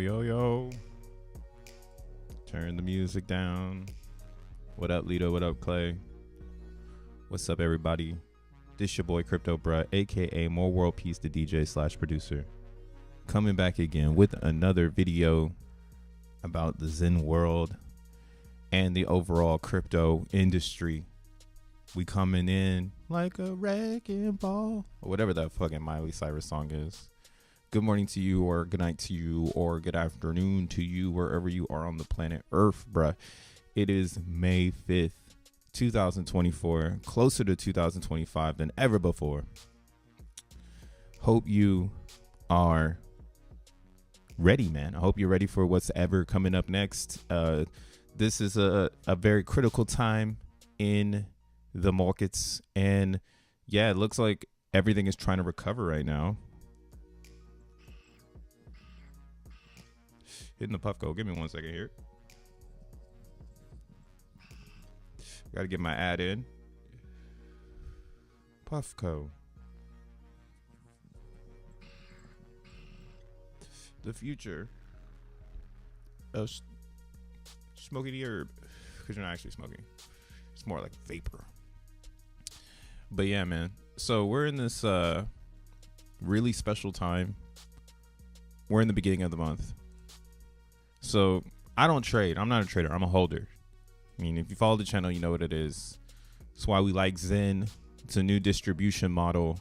Yo. Turn the music down. What up, Lito? What up, Clay? What's up, everybody? This your boy, Crypto Bruh, a.k.a. More World Peace, the DJ/producer. Coming back again with another video about the Zen world and the overall crypto industry. We coming in like a wrecking ball, or whatever that fucking Miley Cyrus song is. Good morning to you, or good night to you, or good afternoon to you, wherever you are on the planet Earth, bruh. It is May 5th, 2024, closer to 2025 than ever before. Hope you are ready, man. I hope you're ready for what's ever coming up next. This is a very critical time in the markets, and yeah, it looks like everything is trying to recover right now. Hitting the puff code. Give me 1 second here. Got to get my ad in. Puffco. The future of smoking the herb, because you're not actually smoking. It's more like vapor. But yeah, man. So we're in this really special time. We're in the beginning of the month. So I don't trade. I'm not a trader. I'm a holder. I mean, if you follow the channel, you know what it is. That's why we like Zen. It's a new distribution model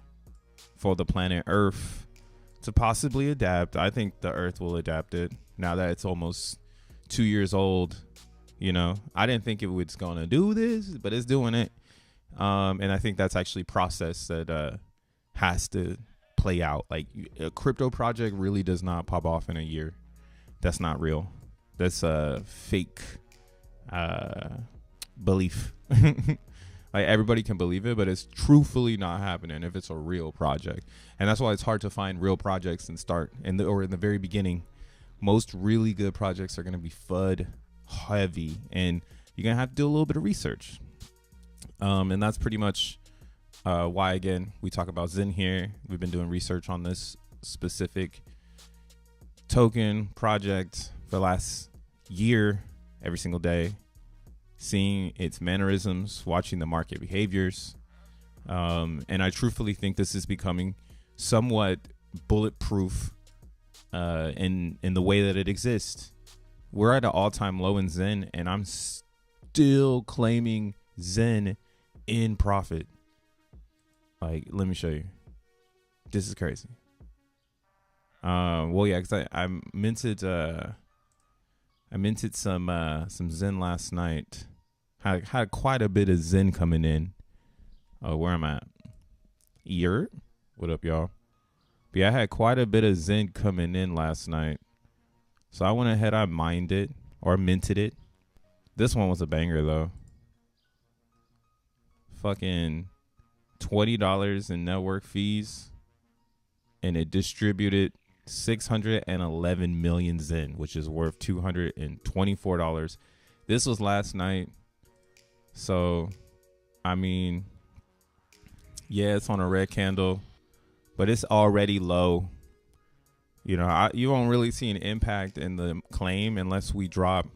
for the planet Earth to possibly adapt. I think the Earth will adapt it now that it's almost 2 years old. You know, I didn't think it was going to do this, but it's doing it. And I think that's actually a process that has to play out. Like, a crypto project really does not pop off in a year. That's not real. That's a fake belief. Like, everybody can believe it, but it's truthfully not happening if it's a real project. And that's why it's hard to find real projects and start in the very beginning. Most really good projects are going to be FUD heavy, and you're going to have to do a little bit of research. And that's pretty much why, again, we talk about Zen here. We've been doing research on this specific token project for the last year, every single day, seeing its mannerisms, watching the market behaviors. And I truthfully think this is becoming somewhat bulletproof in the way that it exists. We're at an all-time low in Zen, and I'm still claiming Zen in profit. Like, let me show you. This is crazy. Well, yeah, because I minted some Zen last night. Had quite a bit of Zen coming in. Where I'm at. What up, y'all? But yeah, I had quite a bit of Zen coming in last night. So I went ahead, I minted it. This one was a banger, though. Fucking $20 in network fees. And it distributed 611 million Zen, which is worth $224. This was last night. So, I mean, yeah, it's on a red candle, but it's already low. You know, you won't really see an impact in the claim unless we drop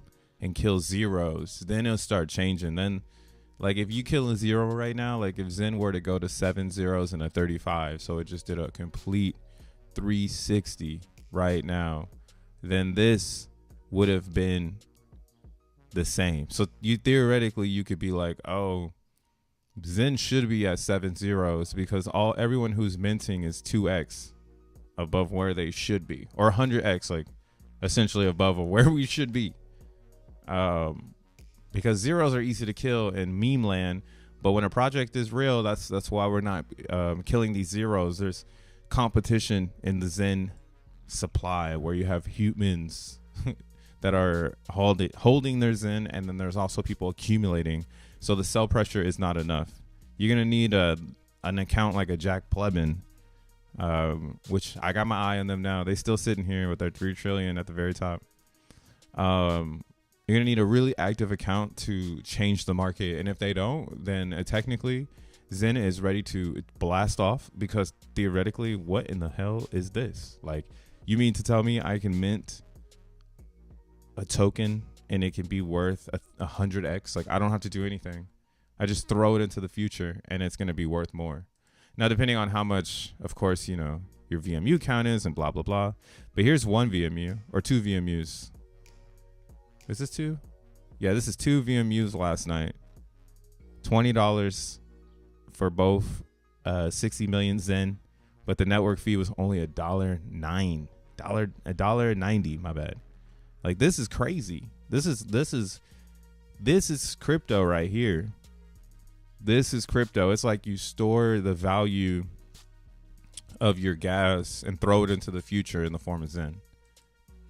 and kill zeros. Then it'll start changing. Then, like, if you kill a zero right now, like if Zen were to go to 7 zeros and a 35, so it just did a complete 360 right now, then this would have been the same. So you theoretically, you could be like, oh, Zen should be at 7 zeros because everyone who's minting is 2x above where they should be, or 100x, like essentially above where we should be. Because zeros are easy to kill in meme land, but when a project is real, that's why we're not killing these zeros. There's competition in the Zen supply where you have humans that are holding their Zen, and then there's also people accumulating. So the sell pressure is not enough. You're gonna need an account like a Jack Plebin, which I got my eye on them now. They still sitting here with their 3 trillion at the very top. You're gonna need a really active account to change the market, and if they don't, then technically Zen is ready to blast off, because theoretically, what in the hell is this? Like, you mean to tell me I can mint a token and it can be worth 100x? Like, I don't have to do anything. I just throw it into the future and it's going to be worth more. Now, depending on how much, of course, you know, your VMU count is and blah, blah, blah. But here's one VMU or 2 VMUs. Is this 2? Yeah, this is 2 VMUs last night. $20 for both 60 million Zen, but the network fee was only $1.09. $1.90, my bad. Like, this is crazy. This is crypto right here. This is crypto. It's like you store the value of your gas and throw it into the future in the form of Zen,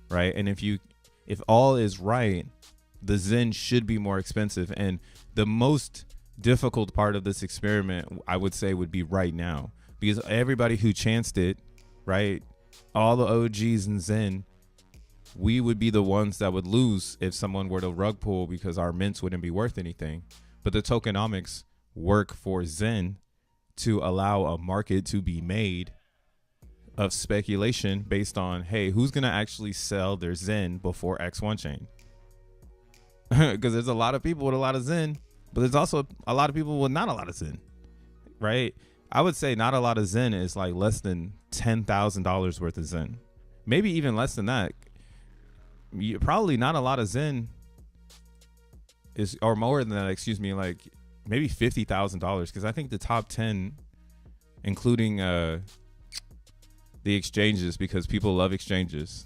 right? And if all is right, the Zen should be more expensive. And the most difficult part of this experiment, I would say, would be right now, because everybody who chanced it, right, all the OGs in Zen, we would be the ones that would lose if someone were to rug pull, because our mints wouldn't be worth anything. But the tokenomics work for Zen to allow a market to be made of speculation based on, hey, who's going to actually sell their Zen before X1 chain? Because there's a lot of people with a lot of Zen, but there's also a lot of people with not a lot of Zen, right? I would say not a lot of Zen is like less than $10,000 worth of Zen. Maybe even less than that. Probably not a lot of Zen is, or more than that, excuse me, like maybe $50,000, because I think the top 10, including the exchanges, because people love exchanges.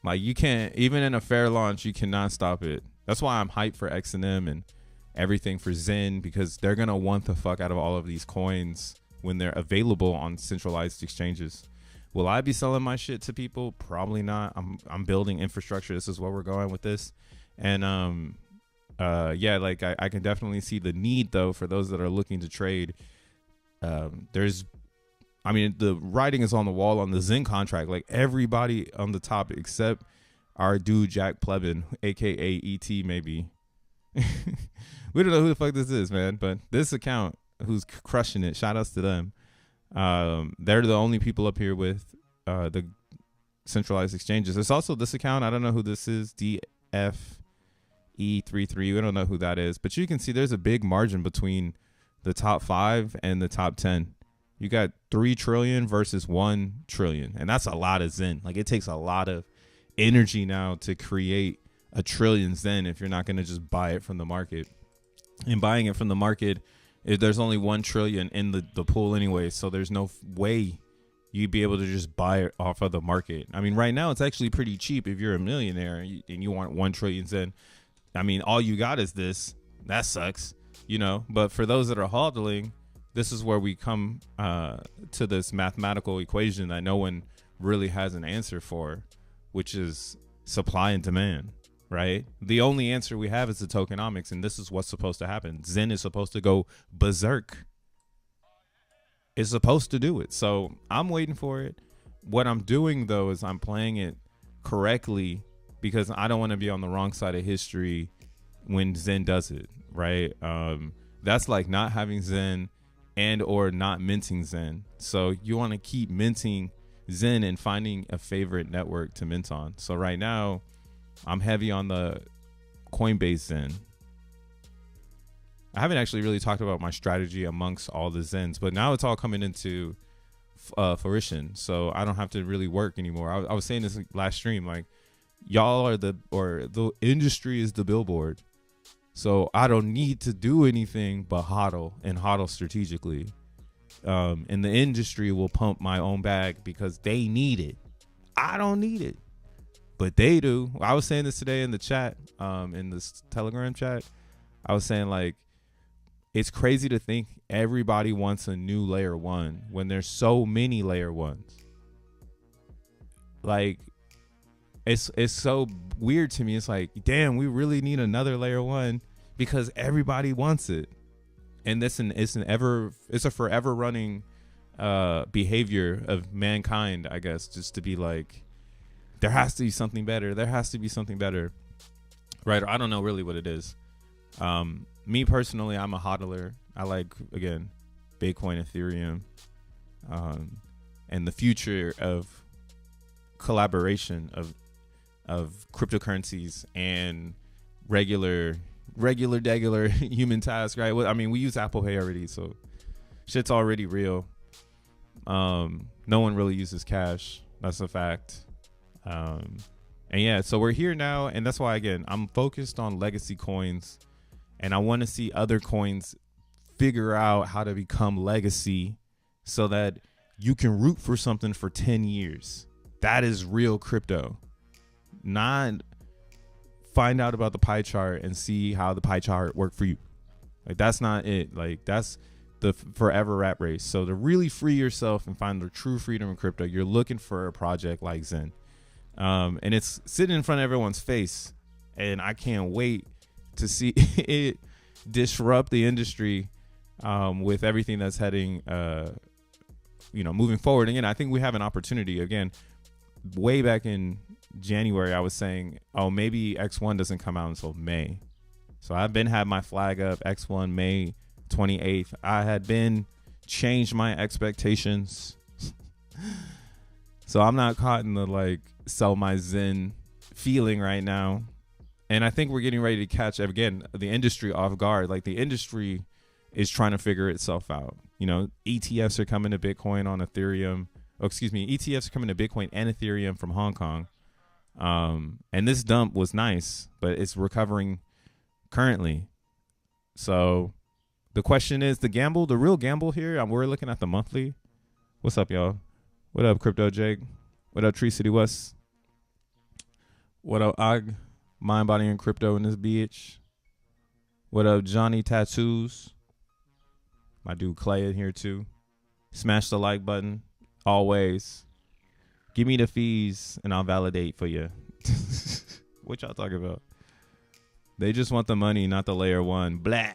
Like, you can't, even in a fair launch, you cannot stop it. That's why I'm hyped for XEN and everything for Zen, because they're going to want the fuck out of all of these coins when they're available on centralized exchanges. Will I be selling my shit to people? Probably not. I'm building infrastructure. This is where we're going with this. And yeah, like I can definitely see the need, though, for those that are looking to trade. I mean, the writing is on the wall on the Zen contract. Like, everybody on the top except our dude Jack Plebin, aka ET, maybe. We don't know who the fuck this is, man. But this account, who's crushing it, shout outs to them. They're the only people up here with the centralized exchanges. There's also this account. I don't know who this is. DEVnet. We don't know who that is. But you can see there's a big margin between the top 5 and the top 10. You got 3 trillion versus 1 trillion. And that's a lot of Zen. Like, it takes a lot of energy now to create a trillion Zen if you're not going to just buy it from the market. And buying it from the market, there's only 1 trillion in the pool anyway. So there's no way you'd be able to just buy it off of the market. I mean, right now it's actually pretty cheap if you're a millionaire and you want 1 trillion Zen. I mean, all you got is this. That sucks, you know. But for those that are hodling, this is where we come to this mathematical equation that no one really has an answer for, which is supply and demand, right? The only answer we have is the tokenomics, and this is what's supposed to happen. Zen is supposed to go berserk. It's supposed to do it. So I'm waiting for it. What I'm doing, though, is I'm playing it correctly, because I don't want to be on the wrong side of history when Zen does it, right? That's like not having Zen and or not minting Zen. So you want to keep minting Zen and finding a favorite network to mint on. So right now, I'm heavy on the Coinbase Zen. I haven't actually really talked about my strategy amongst all the Zens, but now it's all coming into fruition. So I don't have to really work anymore. I was saying this last stream, like, y'all are the industry is the billboard. So I don't need to do anything but hodl and hodl strategically. And the industry will pump my own bag because they need it. I don't need it, but they do. I was saying this today in the chat, in this Telegram chat. I was saying, like, it's crazy to think everybody wants a new layer one when there's so many layer ones. Like, it's so weird to me. It's like, damn, we really need another layer one because everybody wants it. And it's a forever running behavior of mankind, I guess, just to be like, there has to be something better. There has to be something better. Right? I don't know really what it is. Me personally, I'm a hodler. I like, again, Bitcoin, Ethereum, and the future of collaboration of cryptocurrencies and regular human tasks, right? Well, I mean, we use Apple Pay already, so shit's already real. No one really uses cash. That's a fact. And yeah, so we're here now, and that's why, again, I'm focused on legacy coins, and I want to see other coins figure out how to become legacy so that you can root for something for 10 years. That is real crypto. Not find out about the pie chart and see how the pie chart worked for you. Like, that's not it. Like, that's the forever rat race. So to really free yourself and find the true freedom in crypto, you're looking for a project like Zen. And it's sitting in front of everyone's face, and I can't wait to see it disrupt the industry with everything that's heading, moving forward. Again, I think we have an opportunity. Again, way back in January, I was saying, oh, maybe X1 doesn't come out until May. So I've been had my flag up, X1 May 28th. I had been changed my expectations. So I'm not caught in the like sell my Zen feeling right now. And I think we're getting ready to catch, again, the industry off guard. Like, the industry is trying to figure itself out. You know, ETFs are coming to Bitcoin on Ethereum. ETFs are coming to Bitcoin and Ethereum from Hong Kong. And this dump was nice, but it's recovering currently. So the question is, the real gamble here, we're looking at the monthly. What's up, y'all? What up, Crypto Jake? What up, Tree City West? What up, Og? Mind, body, and crypto in this bitch. What up, Johnny Tattoos? My dude Clay in here too. Smash the like button. Always. Give me the fees and I'll validate for you. What y'all talking about? They just want the money, not the layer one. Blah.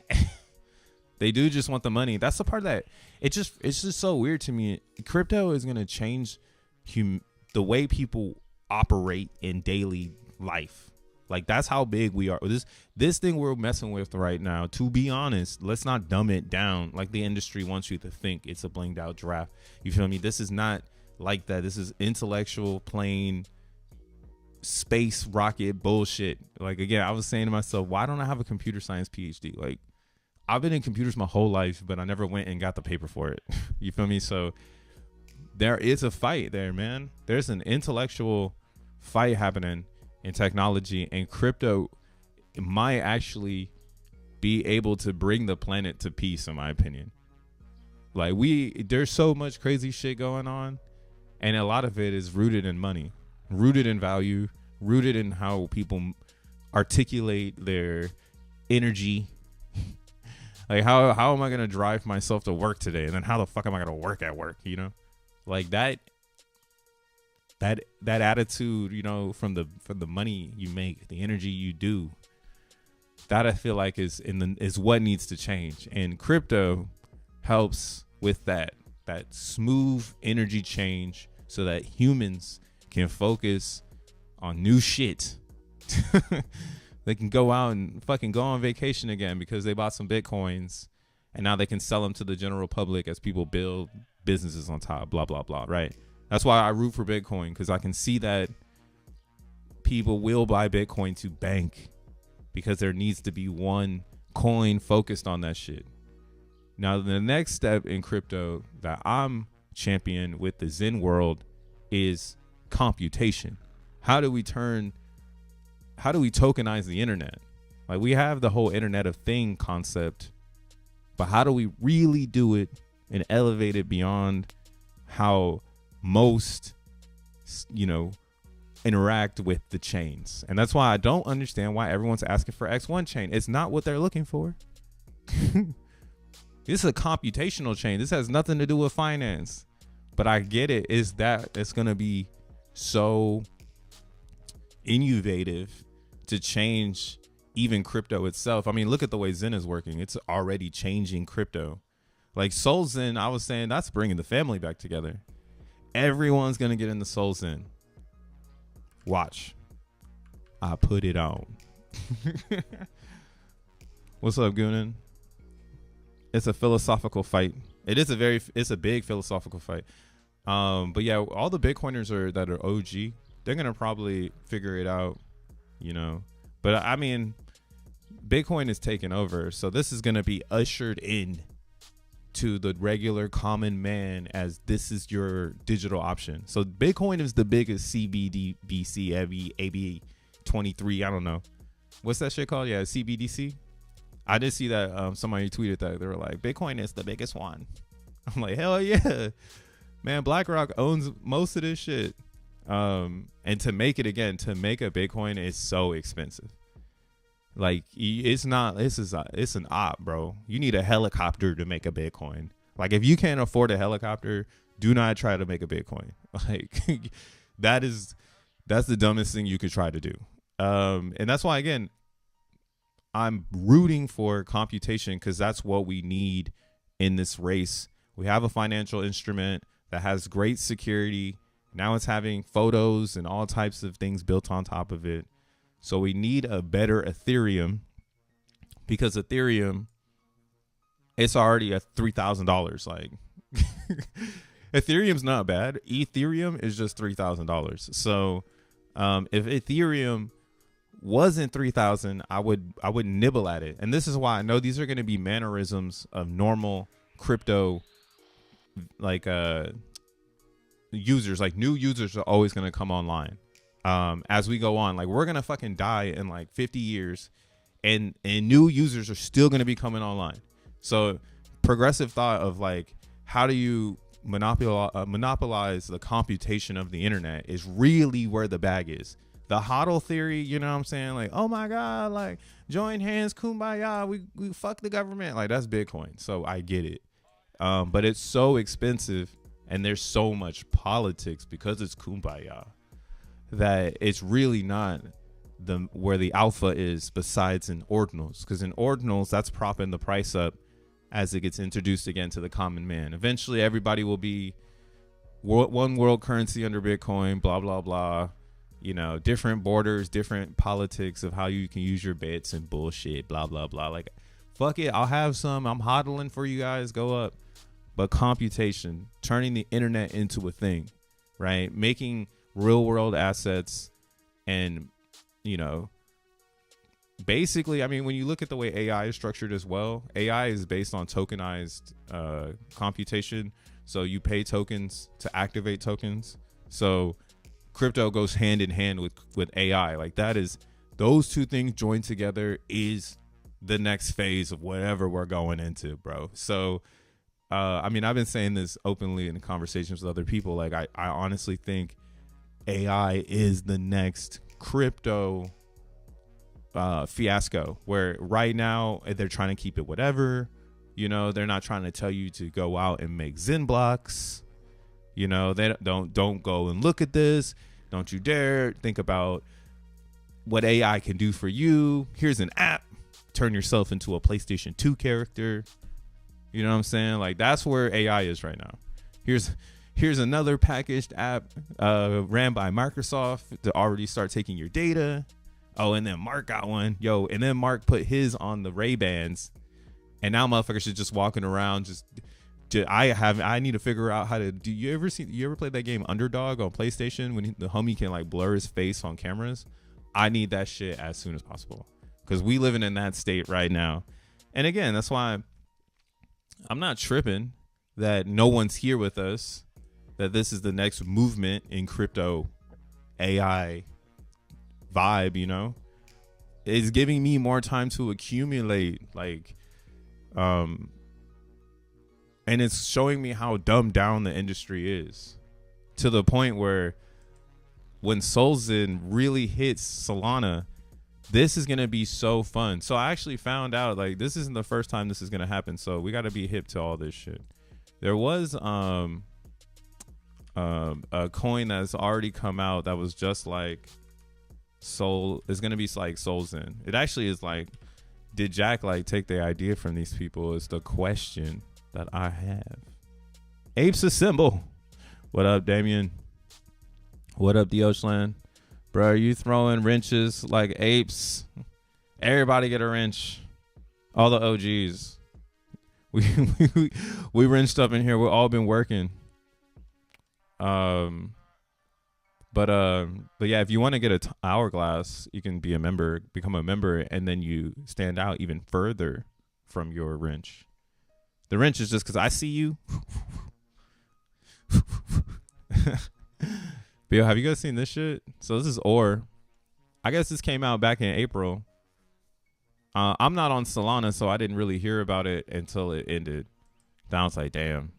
They do just want the money. That's the part that it's just so weird to me. Crypto is gonna change the way people operate in daily life. Like, that's how big we are. This thing we're messing with right now, to be honest, let's not dumb it down like the industry wants you to think it's a blinged out giraffe. You feel me? This is not like that. This is intellectual, plain space rocket bullshit. Like, again, I was saying to myself, why don't I have a computer science PhD? Like, I've been in computers my whole life, but I never went and got the paper for it. You feel me? So there is a fight there, man. There's an intellectual fight happening in technology, and crypto might actually be able to bring the planet to peace, in my opinion. Like, there's so much crazy shit going on, and a lot of it is rooted in money, rooted in value, rooted in how people articulate their energy. Like, how am I gonna drive myself to work today, and then how the fuck am I gonna work at work? You know, like that attitude, you know, from the money you make, the energy you do, that I feel like is what needs to change. And crypto helps with that smooth energy change so that humans can focus on new shit. They can go out and fucking go on vacation again because they bought some Bitcoins, and now they can sell them to the general public as people build businesses on top, blah, blah, blah, right? That's why I root for Bitcoin, because I can see that people will buy Bitcoin to bank, because there needs to be one coin focused on that shit. Now, the next step in crypto that I'm champion with the Zen world is computation. How do we tokenize the internet? Like, we have the whole Internet of Thing concept, but how do we really do it and elevate it beyond how most, interact with the chains? And that's why I don't understand why everyone's asking for X1 chain. It's not what they're looking for. This is a computational chain. This has nothing to do with finance. But I get it. Is that it's going to be so innovative to change even crypto itself. I mean, look at the way Zen is working. It's already changing crypto. Like solXEN, I was saying, that's bringing the family back together. Everyone's going to get into solXEN. Watch. I put it on. What's up, Goonan? It's a philosophical fight. It's a big philosophical fight. But yeah, all the Bitcoiners that are OG, they're going to probably figure it out, But I mean, Bitcoin is taking over. So this is going to be ushered in to the regular common man as this is your digital option. So Bitcoin is the biggest CBDC, AB 23. I don't know. What's that shit called? Yeah, CBDC. I did see that somebody tweeted that. They were like, Bitcoin is the biggest one. I'm like, hell yeah. Man, BlackRock owns most of this shit. And to make a Bitcoin is so expensive. Like, it's an op, bro. You need a helicopter to make a Bitcoin. Like, if you can't afford a helicopter, do not try to make a Bitcoin. Like, that's the dumbest thing you could try to do. And that's why, again, I'm rooting for computation, because that's what we need in this race. We have a financial instrument that has great security. Now it's having photos and all types of things built on top of it. So we need a better Ethereum, because Ethereum, it's already at $3,000. Like, Ethereum's not bad. Ethereum is just $3,000. So if Ethereum wasn't 3,000, I would nibble at it. And this is why I know these are going to be mannerisms of normal crypto, like users. Like, new users are always going to come online as we go on. Like, we're going to fucking die in like 50 years and new users are still going to be coming online. So progressive thought of like, how do you monopolize the computation of the internet is really where the bag is. The hodl theory, you know what I'm saying? Like, oh my God, like, join hands, kumbaya, we fuck the government. Like, that's Bitcoin. So I get it. But it's so expensive and there's so much politics because it's kumbaya that it's really not where the alpha is, besides in ordinals. Because in ordinals, that's propping the price up as it gets introduced again to the common man. Eventually, everybody will be one world currency under Bitcoin, blah, blah, blah. Different borders, different politics of how you can use your bits and bullshit, blah, blah, blah. Like, fuck it. I'll have some. I'm hodling for you guys. Go up. But computation, turning the internet into a thing, right? Making real world assets and, basically, I mean, when you look at the way AI is structured as well, AI is based on tokenized computation. So you pay tokens to activate tokens. So crypto goes hand in hand with AI. Like, that is, those two things joined together is the next phase of whatever we're going into, bro. So, I mean, I've been saying this openly in conversations with other people. Like, I honestly think AI is the next crypto fiasco, where right now they're trying to keep it whatever, they're not trying to tell you to go out and make XENblocks. They don't go and look at this. Don't you dare think about what AI can do for you. Here's an app. Turn yourself into a PlayStation 2 character. You know what I'm saying? Like, that's where AI is right now. Here's another packaged app ran by Microsoft to already start taking your data. Oh, and then Mark got one. And then Mark put his on the Ray-Bans. And now motherfuckers are just walking around just I need to figure out how to. Do you ever play that game Underdog on PlayStation when the homie can like blur his face on cameras? I need that shit as soon as possible because we living in that state right now. And again, that's why I'm not tripping that no one's here with us, that this is the next movement in crypto AI vibe, you know. It's giving me more time to accumulate, like, and it's showing me how dumbed down the industry is, to the point where when solXEN really hits Solana, this is gonna be so fun. So I actually found out, like, this isn't the first time this is gonna happen, so we got to be hip to all this shit. There was a coin that's already come out that was just like it's gonna be like solXEN. It actually is like, did Jack like take the idea from these people is the question that I have. Apes Assemble. What up, Damien? What up, DEVnet? Bro, are you throwing wrenches like apes? Everybody get a wrench. All the OGs. We wrenched up in here. We've all been working. But yeah, if you want to get a hourglass, you can be a member, become a member, and then you stand out even further from your wrench. The wrench is just because I see you. But yo, have you guys seen this shit? So this is ore. I guess this came out back in April. I'm not on Solana, so I didn't really hear about it until it ended. Then I was like, damn.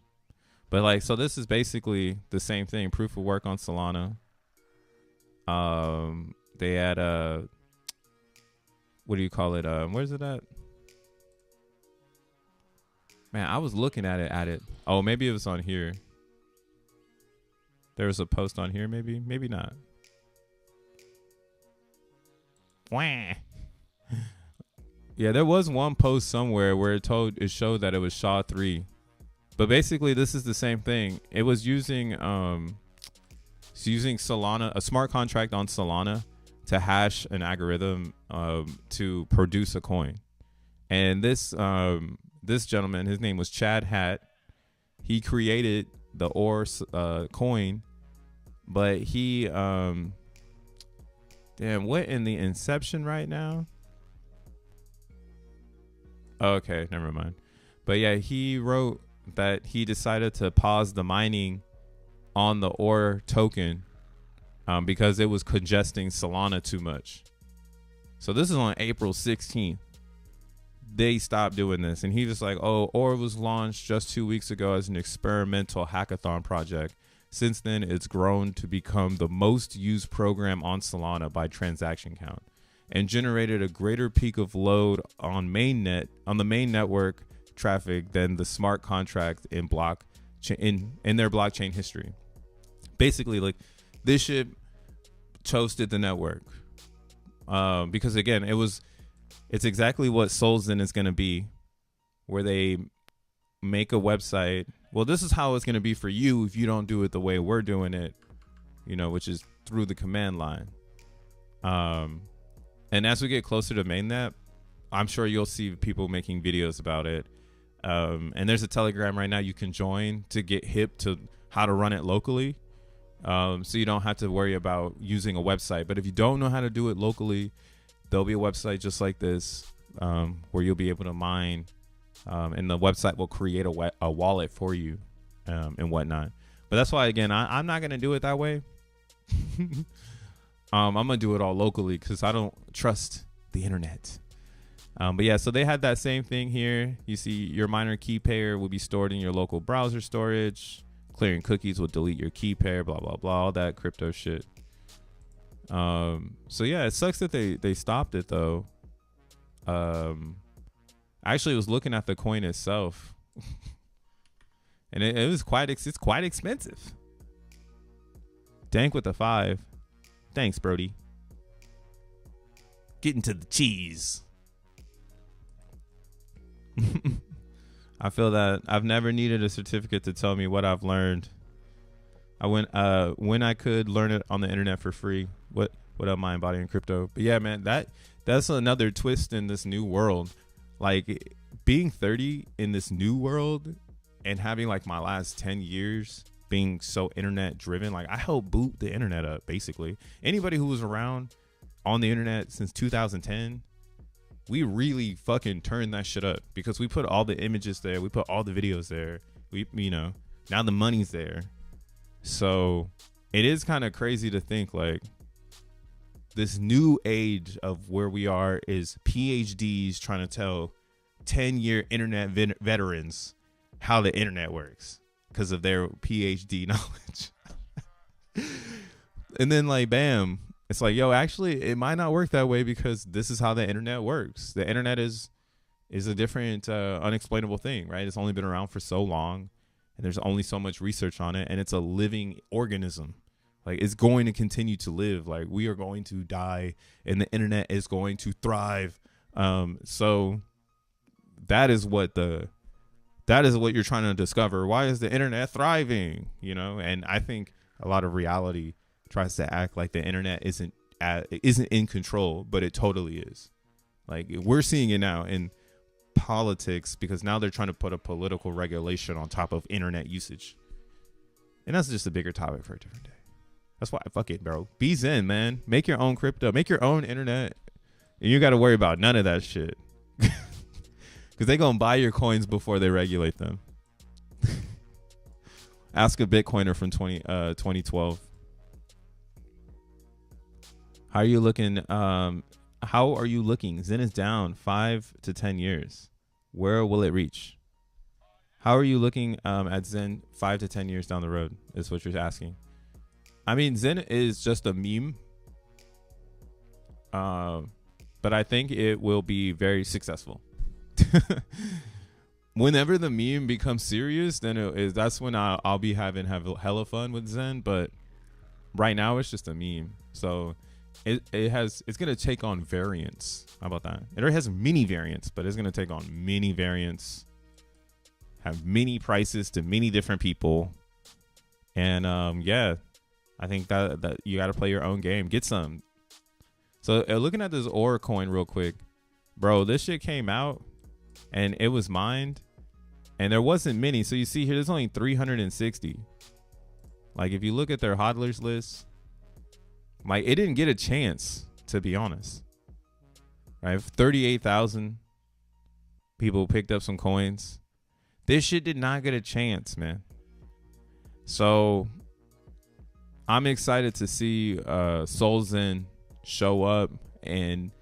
But like, so this is basically the same thing. Proof of work on Solana. They had what do you call it? Where's it at? Man, I was looking at it. Oh, maybe it was on here. There was a post on here, maybe not. Wah. Yeah, there was one post somewhere where it showed that it was SHA-3. But basically this is the same thing. It was using Solana, a smart contract on Solana, to hash an algorithm to produce a coin. And this gentleman, his name was Chad Hat. He created the ore coin, but he damn, what in the inception right now? Okay, never mind. But yeah, he wrote that he decided to pause the mining on the ore token because it was congesting Solana too much. So this is on April 16th. They stopped doing this, and he was like, oh, ore was launched just 2 weeks ago as an experimental hackathon project. Since then, it's grown to become the most used program on Solana by transaction count, and generated a greater peak of load on the main network traffic than the smart contract in their blockchain history. Basically, like, this shit toasted the network because again, it's exactly what solXEN is going to be, where they make a website. Well, this is how it's going to be for you if you don't do it the way we're doing it, you know, which is through the command line. And as we get closer to mainnet, I'm sure you'll see people making videos about it. And there's a Telegram right now you can join to get hip to how to run it locally. So you don't have to worry about using a website. But if you don't know how to do it locally, there'll be a website just like this where you'll be able to mine, and the website will create a wallet for you and whatnot. But that's why, again, I'm not going to do it that way. I'm going to do it all locally because I don't trust the internet. But yeah, so they had that same thing here. You see your miner key pair will be stored in your local browser storage. Clearing cookies will delete your key pair, blah, blah, blah, all that crypto shit. So yeah, it sucks that they stopped it though. I actually was looking at the coin itself and it's quite expensive. Dank with the 5. Thanks, Brody. Getting to the cheese. I feel that I've never needed a certificate to tell me what I've learned. I went when I could learn it on the internet for free. What up, Mind, Body, and Crypto? But yeah, man, that's another twist in this new world. Like, being 30 in this new world and having like my last 10 years being so internet driven, like I helped boot the internet up. Basically anybody who was around on the internet since 2010, we really fucking turned that shit up because we put all the images there, we put all the videos there, we, you know, now the money's there. So it is kind of crazy to think like this new age of where we are is PhDs trying to tell 10-year internet veterans how the internet works because of their PhD knowledge. And then like, bam, it's like, yo, actually it might not work that way because this is how the internet works. The internet is a different unexplainable thing, right? It's only been around for so long and there's only so much research on it, and it's a living organism. Like it's going to continue to live. Like we are going to die and the internet is going to thrive. So that is what you're trying to discover. Why is the internet thriving? You know, and I think a lot of reality tries to act like the internet isn't in control, but it totally is. Like we're seeing it now in politics because now they're trying to put a political regulation on top of internet usage. And that's just a bigger topic for a different day. That's why, fuck it, bro. Be Zen, man. Make your own crypto. Make your own internet. And you got to worry about none of that shit. Because they're going to buy your coins before they regulate them. Ask a Bitcoiner from 2012. How are you looking? How are you looking? Zen is down 5 to 10 years. Where will it reach? How are you looking at Zen 5 to 10 years down the road is what you're asking. I mean, Zen is just a meme. But I think it will be very successful. Whenever the meme becomes serious, then that's when I'll be having hella fun with Zen. But right now it's just a meme. So it's gonna take on variants. How about that? It already has mini variants, but it's gonna take on mini variants. Have many prices to many different people. And yeah, I think that you got to play your own game. Get some. So looking at this Aura coin real quick, bro, this shit came out and it was mined and there wasn't many. So you see here, there's only 360. Like if you look at their hodlers list, like it didn't get a chance, to be honest. Right? 38,000 people picked up some coins. This shit did not get a chance, man. So I'm excited to see solXEN show up and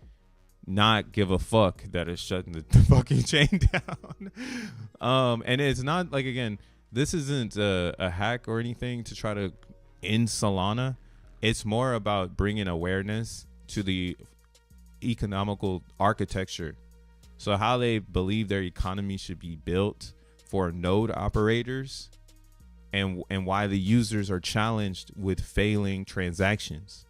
not give a fuck that it's shutting the fucking chain down. And it's not like, again, this isn't a hack or anything to try to end Solana. It's more about bringing awareness to the economical architecture. So how they believe their economy should be built for node operators, and why the users are challenged with failing transactions,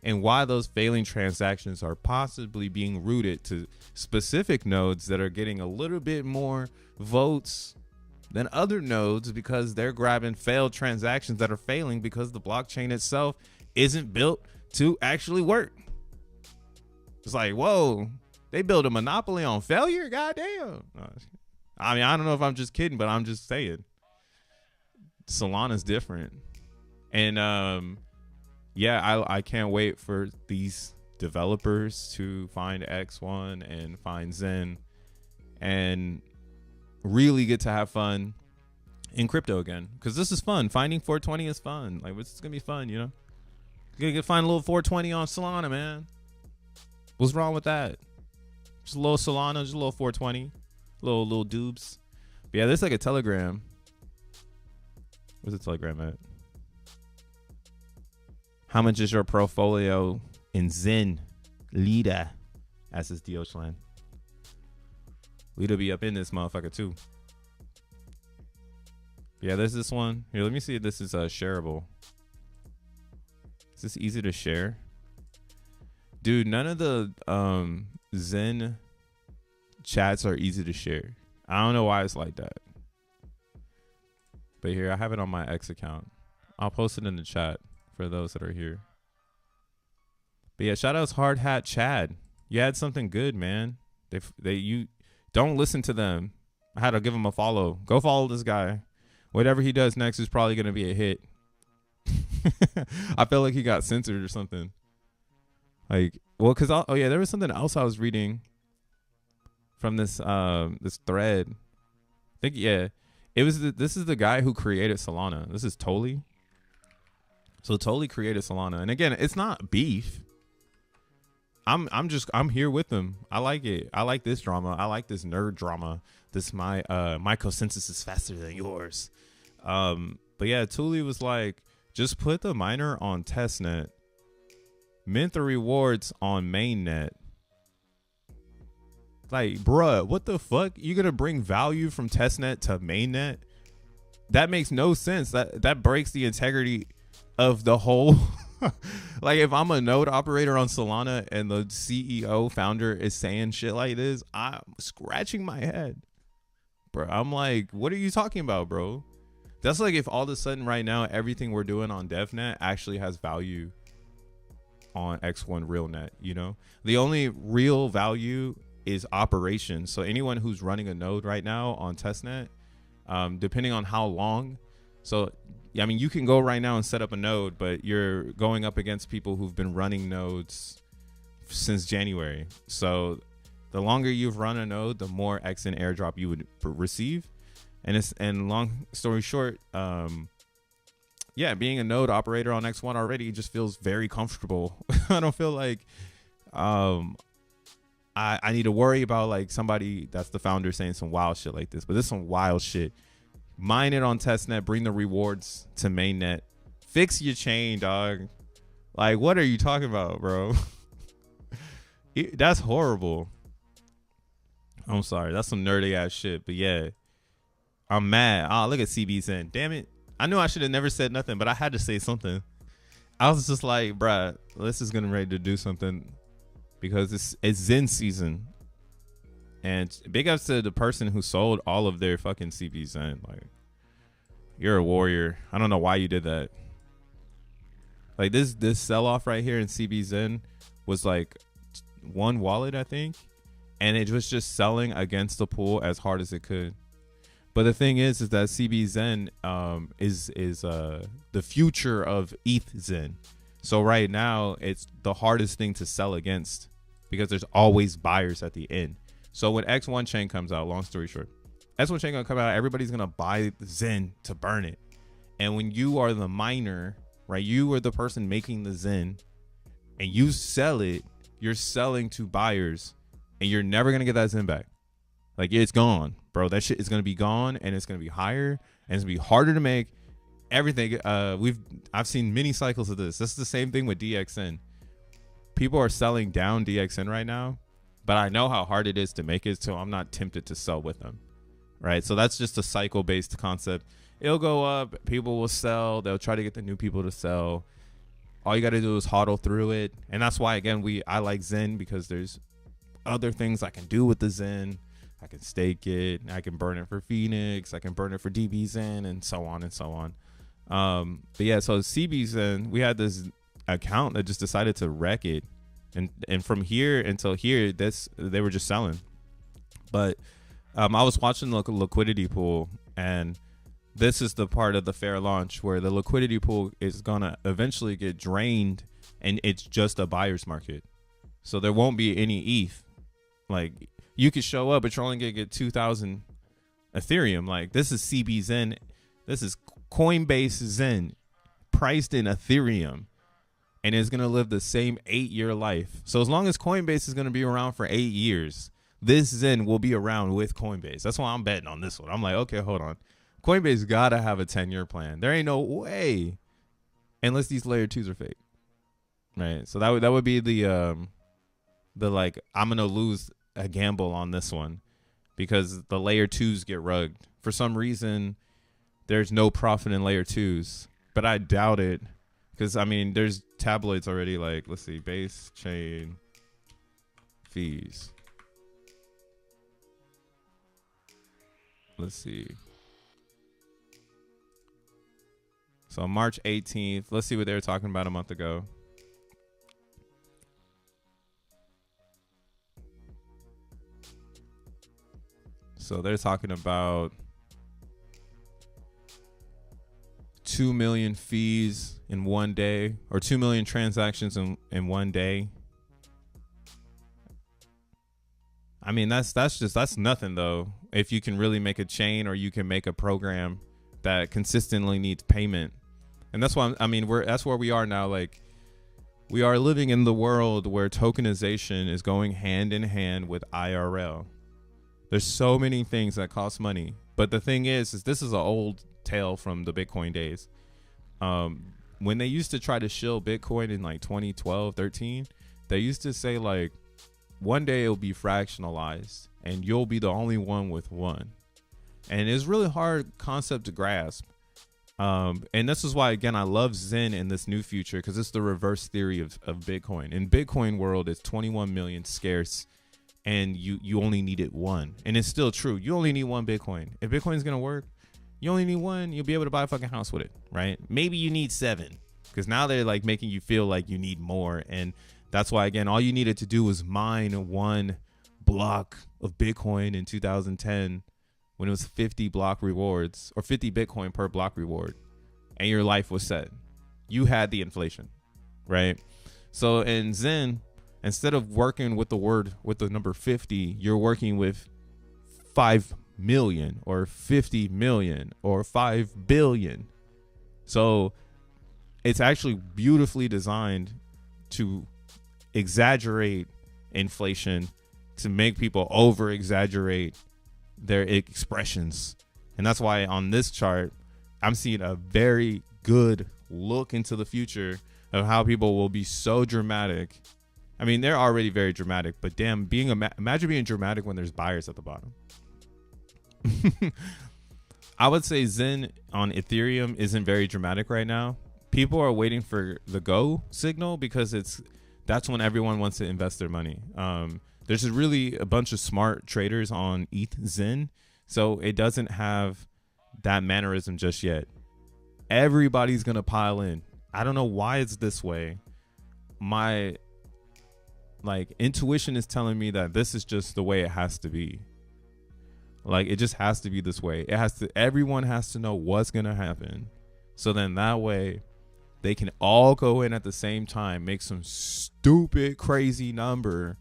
and why those failing transactions are possibly being routed to specific nodes that are getting a little bit more votes than other nodes because they're grabbing failed transactions that are failing because the blockchain itself isn't built to actually work. It's like, whoa, they built a monopoly on failure? Goddamn. I mean, I don't know if I'm just kidding, but I'm just saying. Solana's different. And yeah, I can't wait for these developers to find X1 and find Zen and really get to have fun in crypto again, because this is fun. Finding 420 is fun. Like, it's gonna be fun, you know. You're gonna find a little 420 on Solana, man. What's wrong with that? Just a little Solana, just a little 420, little dubs. But yeah, there's like a Telegram. Where's the Telegram at? How much is your portfolio in Zen? Lida, as his DOClan. Lida be up in this motherfucker too. Yeah, there's this one. Here, let me see if this is shareable. Is this easy to share? Dude, none of the Zen chats are easy to share. I don't know why it's like that. But here, I have it on my X account. I'll post it in the chat for those that are here. But yeah, shout outs Hard Hat Chad. You had something good, man. You don't listen to them. I had to give him a follow. Go follow this guy. Whatever he does next is probably gonna be a hit. I felt like he got censored or something. Like, well, cause oh yeah, there was something else I was reading from this this thread. I think it was this is the guy who created Solana. This is Tolly. So Tolly created Solana, and again, it's not beef. I'm here with them. I like it. I like this drama. I like this nerd drama. This my consensus is faster than yours. But yeah, Tolly was like, just put the miner on testnet, mint the rewards on mainnet. Like, bruh, what the fuck? You gonna bring value from testnet to mainnet? That makes no sense. That breaks the integrity of the whole. Like, if I'm a node operator on Solana and the CEO founder is saying shit like this, I'm scratching my head, bro. I'm like, what are you talking about, bro? That's like if all of a sudden right now everything we're doing on DEVnet actually has value on X1 RealNet. You know, the only real value is operations. So anyone who's running a node right now on testnet, depending on how long, so I mean, you can go right now and set up a node, but you're going up against people who've been running nodes since January. So the longer you've run a node, the more XEN airdrop you would receive. And long story short, yeah, being a node operator on X1 already just feels very comfortable. I don't feel like I need to worry about like somebody that's the founder saying some wild shit like this, but this is some wild shit. Mine it on testnet, bring the rewards to mainnet, fix your chain, dog. Like, what are you talking about, bro? That's horrible. I'm sorry, that's some nerdy ass shit, but yeah, I'm mad. Oh, look at CBZen. Damn it. I knew I should have never said nothing, but I had to say something. I was just like, bruh, this is getting ready to do something because it's Zen season. And big ups to the person who sold all of their fucking CBZen. Like, you're a warrior. I don't know why you did that. Like, this sell-off right here in CBZen was like one wallet, I think. And it was just selling against the pool as hard as it could. But the thing is that CBZen is the future of ETHZen. So right now, it's the hardest thing to sell against because there's always buyers at the end. So when X1 chain comes out, long story short, X1 chain gonna come out, everybody's gonna buy Zen to burn it. And when you are the miner, right, you are the person making the Zen and you sell it, you're selling to buyers and you're never gonna get that Zen back. Like, it's gone, bro. That shit is gonna be gone and it's gonna be higher and it's gonna be harder to make. Everything I've seen many cycles of this. This is the same thing with DXN. People are selling down DXN right now, but I know how hard it is to make it, so I'm not tempted to sell with them, right? So that's just a cycle-based concept. It'll go up, people will sell, they'll try to get the new people to sell. All you got to do is hodl through it, and that's why, again, I like Zen because there's other things I can do with the Zen. I can stake it, I can burn it for Phoenix, I can burn it for DBZen, and so on and so on. But yeah, so CBZen, we had this account that just decided to wreck it. And from here until here, they were just selling. But I was watching the liquidity pool, and this is the part of the fair launch where the liquidity pool is gonna eventually get drained, and it's just a buyer's market. So there won't be any ETH. Like, you could show up, but you're only gonna get 2,000 Ethereum. Like, this is CBZen. This is Coinbase Zen priced in Ethereum. And it's going to live the same 8-year life. So as long as Coinbase is going to be around for 8 years, this Zen will be around with Coinbase. That's why I'm betting on this one. I'm like, okay, hold on. Coinbase got to have a 10-year plan. There ain't no way. Unless these layer 2s are fake. Right? So that would be the like, I'm going to lose a gamble on this one. Because the layer 2s get rugged. For some reason, there's no profit in layer 2s. But I doubt it. Because, I mean, there's tabloids already, like, let's see, base chain fees. Let's see. So March 18th. Let's see what they were talking about a month ago. So they're talking about 2 million fees in one day, or 2 million transactions in one day. I mean, that's nothing though. If you can really make a chain, or you can make a program that consistently needs payment. And that's why, I mean, that's where we are now. Like, we are living in the world where tokenization is going hand in hand with IRL. There's so many things that cost money. But the thing is this is an old tale from the Bitcoin days. When they used to try to shill Bitcoin in like 2012, 13, they used to say like, one day it'll be fractionalized and you'll be the only one with one. And it's really hard concept to grasp. And this is why, again, I love XEN in this new future, because it's the reverse theory of Bitcoin. In Bitcoin world, it's 21 million scarce, and you only needed one. And it's still true. You only need one Bitcoin. If Bitcoin's going to work, you only need one. You'll be able to buy a fucking house with it, right? Maybe you need 7, because now they're like making you feel like you need more. And that's why, again, all you needed to do was mine one block of Bitcoin in 2010, when it was 50 block rewards, or 50 Bitcoin per block reward, and your life was set. You had the inflation, right? So in XEN, instead of working with the number 50, you're working with 5 million or 50 million or 5 billion. So it's actually beautifully designed to exaggerate inflation, to make people over exaggerate their expressions. And that's why on this chart, I'm seeing a very good look into the future of how people will be so dramatic. I mean, they're already very dramatic, but damn, imagine being dramatic when there's buyers at the bottom. I would say XEN on Ethereum isn't very dramatic right now. People are waiting for the go signal, because that's when everyone wants to invest their money. There's really a bunch of smart traders on XEN, so it doesn't have that mannerism just yet. Everybody's gonna pile in. I don't know why it's this way. My intuition is telling me that this is just the way it has to be. Like, it just has to be this way. Everyone has to know what's gonna happen, so then that way they can all go in at the same time, make some stupid crazy number,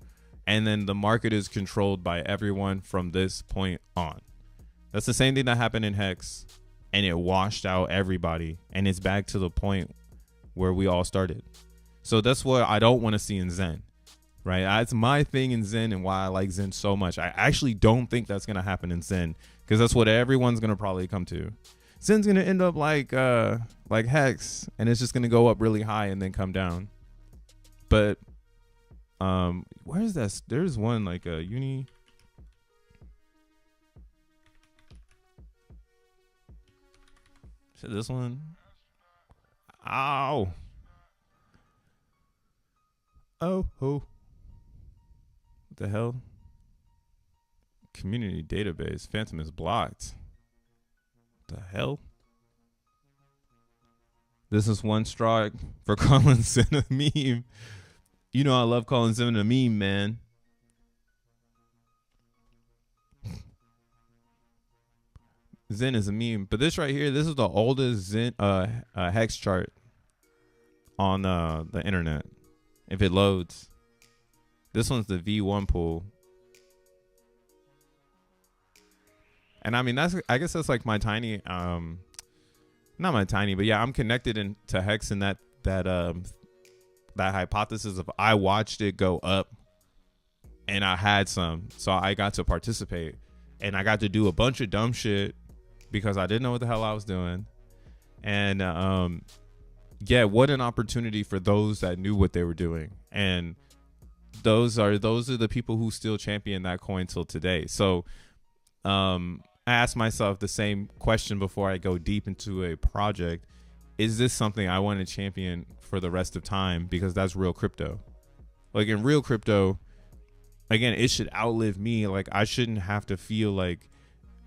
and then the market is controlled by everyone from this point on. That's the same thing that happened in Hex, and it washed out everybody, and it's back to the point where we all started. So that's what I don't want to see in XEN, right? That's my thing in XEN, and why I like XEN so much. I actually don't think that's going to happen in XEN, because that's what everyone's going to probably come to. XEN's going to end up like Hex, and it's just going to go up really high and then come down. But where's that? There's one like a uni. Is it this one? Ow. Oh. What the hell? Community database. Phantom is blocked. What the hell? This is one strike for calling XEN a meme. You know I love calling XEN a meme, man. XEN is a meme. But this right here, this is the oldest XEN hex chart on the internet. If it loads. This one's the V1 pool. And I mean, I guess that's like my tiny not my tiny, but yeah, I'm connected to Hex in that hypothesis of I watched it go up and I had some, so I got to participate, and I got to do a bunch of dumb shit because I didn't know what the hell I was doing. And yeah, what an opportunity for those that knew what they were doing. And those are the people who still champion that coin till today. So I asked myself the same question before I go deep into a project. Is this something I want to champion for the rest of time? Because that's real crypto. Like in real crypto, again, it should outlive me. Like I shouldn't have to feel like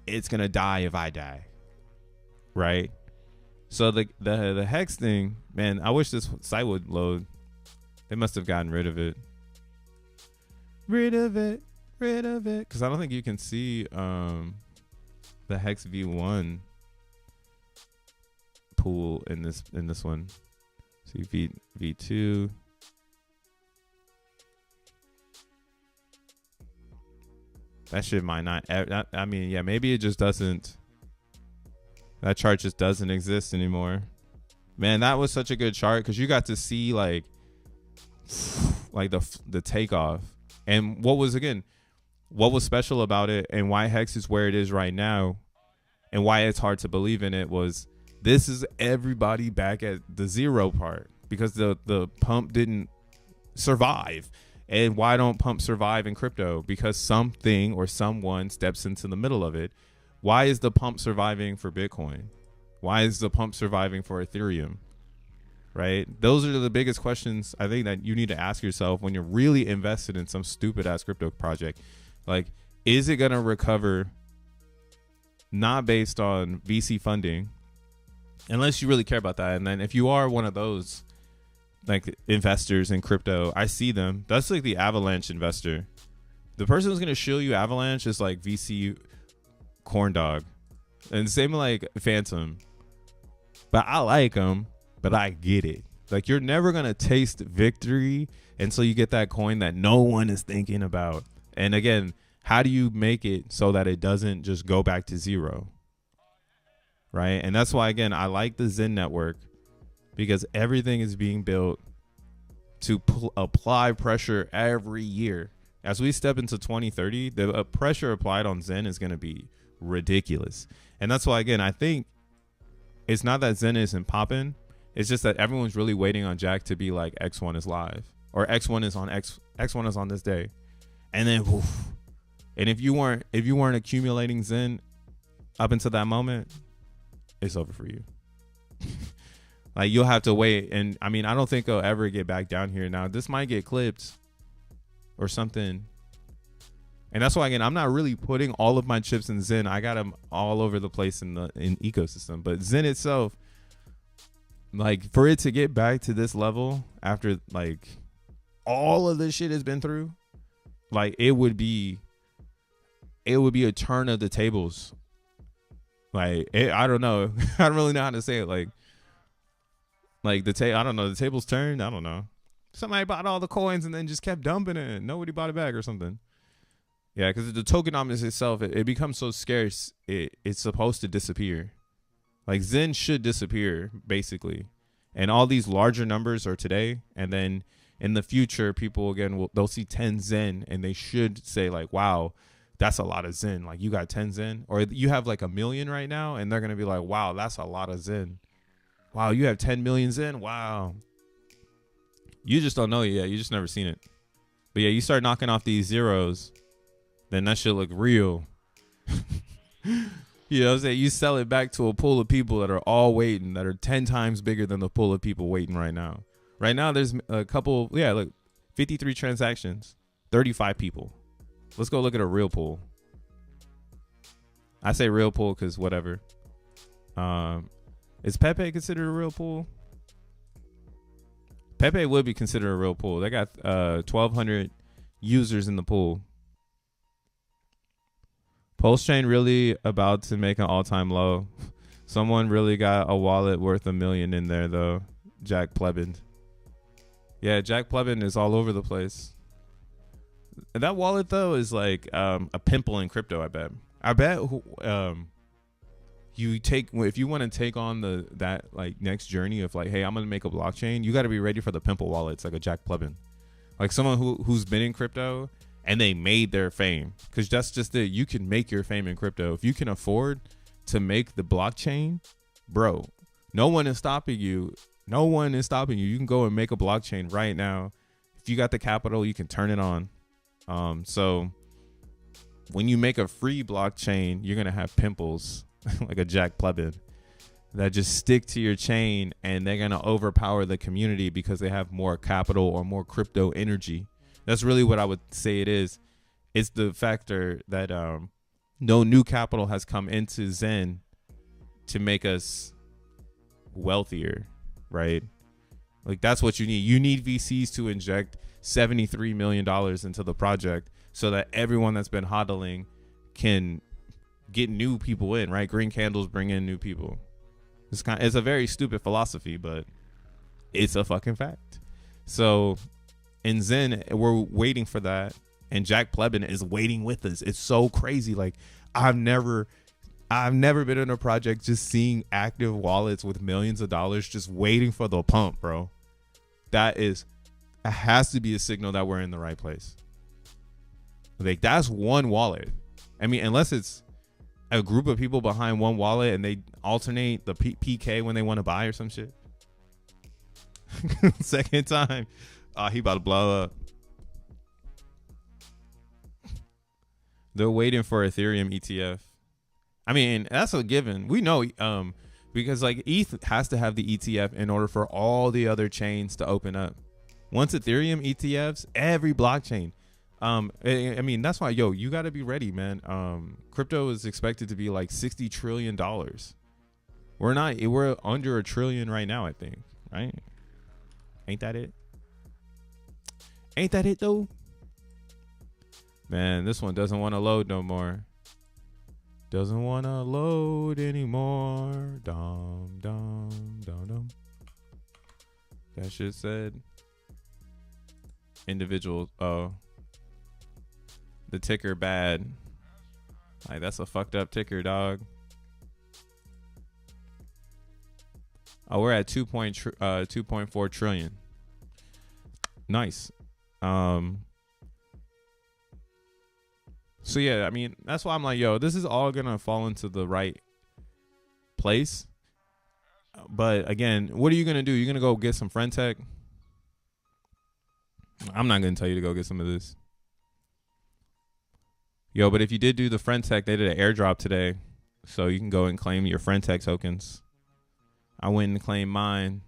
it's going to die if I die. Right? So the Hex thing, man, I wish this site would load. They must have gotten rid of it. Rid of it. rid of it, because I don't think you can see the Hex V1 pool in this one. See V2. That shit might not. I mean, yeah, maybe it just doesn't. That chart just doesn't exist anymore. Man, that was such a good chart because you got to see like the takeoff. And what was special about it and why Hex is where it is right now and why it's hard to believe in it was this is everybody back at the zero part because the pump didn't survive. And why don't pumps survive in crypto? Because something or someone steps into the middle of it. Why is the pump surviving for Bitcoin? Why is the pump surviving for Ethereum? Right? Those are the biggest questions I think that you need to ask yourself when you're really invested in some stupid ass crypto project. Like, is it going to recover not based on VC funding? Unless you really care about that. And then if you are one of those like investors in crypto, I see them. That's like the Avalanche investor. The person who's going to shill you Avalanche is like VC corn dog. And same like Phantom. But I like them, but I get it. Like, you're never going to taste victory until you get that coin that no one is thinking about. And again, how do you make it so that it doesn't just go back to zero? Right? And that's why, again, I like the XEN network because everything is being built to apply pressure every year. As we step into 2030, the pressure applied on XEN is going to be ridiculous. And that's why, again, I think it's not that XEN isn't popping. It's just that everyone's really waiting on Jack to be like X1 is live or X1 is on X1 is on this day. And then woof. And if you weren't accumulating XEN up until that moment, it's over for you. Like, you'll have to wait. And I mean, I don't think I'll ever get back down here. Now, this might get clipped or something. And that's why, again, I'm not really putting all of my chips in XEN. I got them all over the place in ecosystem. But XEN itself, like, for it to get back to this level after like all of this shit has been through, like, it would be a turn of the tables. Like, I don't know. I don't really know how to say it. Like I don't know. The tables turned. I don't know. Somebody bought all the coins and then just kept dumping it. Nobody bought it back or something. Yeah, because the tokenomics itself, it becomes so scarce. It's supposed to disappear. Like, XEN should disappear, basically. And all these larger numbers are today. And then in the future, people, again, they'll see 10 XEN and they should say, like, wow, that's a lot of XEN. Like, you got 10 XEN. Or you have like 1 million right now. And they're going to be like, wow, that's a lot of XEN. Wow, you have 10 million XEN? Wow. You just don't know it yet. You just never seen it. But yeah, you start knocking off these zeros, then that shit look real. You know what I'm saying? You sell it back to a pool of people that are all waiting, that are 10 times bigger than the pool of people waiting right now. Right now, there's a couple, yeah, look, 53 transactions, 35 people. Let's go look at a real pool. I say real pool because whatever. Is P.o.P considered a real pool? P.o.P would be considered a real pool. They got 1,200 users in the pool. Pulse chain really about to make an all-time low. Someone really got a wallet worth $1 million in there though. Jack Plebin. Yeah, Jack Plebin is all over the place. That wallet though is like a pimple in crypto. I bet if you want to take on that like next journey of like, hey, I'm gonna make a blockchain, you got to be ready for the pimple wallets, like a Jack Plebin, like someone who's been in crypto and they made their fame, because that's just it. You can make your fame in crypto if you can afford to make the blockchain, bro. No one is stopping you. No one is stopping you. You can go and make a blockchain right now. If you got the capital, you can turn it on. So when you make a free blockchain, you're gonna have pimples like a Jack Plebin that just stick to your chain, and they're gonna overpower the community because they have more capital or more crypto energy. That's really what I would say it is. It's the factor that no new capital has come into XEN to make us wealthier, right? Like, that's what you need. You need VCs to inject $73 million into the project so that everyone that's been hodling can get new people in, right? Green candles bring in new people. It's a very stupid philosophy, but it's a fucking fact. So in Zen, we're waiting for that, and Jack Plebin is waiting with us. It's so crazy. Like I've never been in a project just seeing active wallets with millions of dollars just waiting for the pump, bro. It has to be a signal that we're in the right place. Like that's one wallet. I mean, unless it's a group of people behind one wallet and they alternate the PK when they want to buy or some shit. Second time. He about to blow up. They're waiting for Ethereum ETF. I mean, that's a given. We know because like ETH has to have the ETF in order for all the other chains to open up. Once Ethereum ETFs, every blockchain. I mean, that's why, you got to be ready, man. Crypto is expected to be like $60 trillion. We're under $1 trillion right now, I think, right? Ain't that it? Ain't that it though? Man, this one doesn't want to load no more. Doesn't want to load anymore. Dum, dum, dum, dum. That shit said individual. Oh, the ticker bad. Like that's a fucked up ticker, dog. Oh, we're at 2.4 trillion. Nice. So yeah, I mean, that's why I'm like, this is all gonna fall into the right place. But again, what are you gonna do? You're gonna go get some friend tech? I'm not gonna tell you to go get some of this. But if you did do the friend tech, they did an airdrop today, so you can go and claim your friend tech tokens. I went and claimed mine.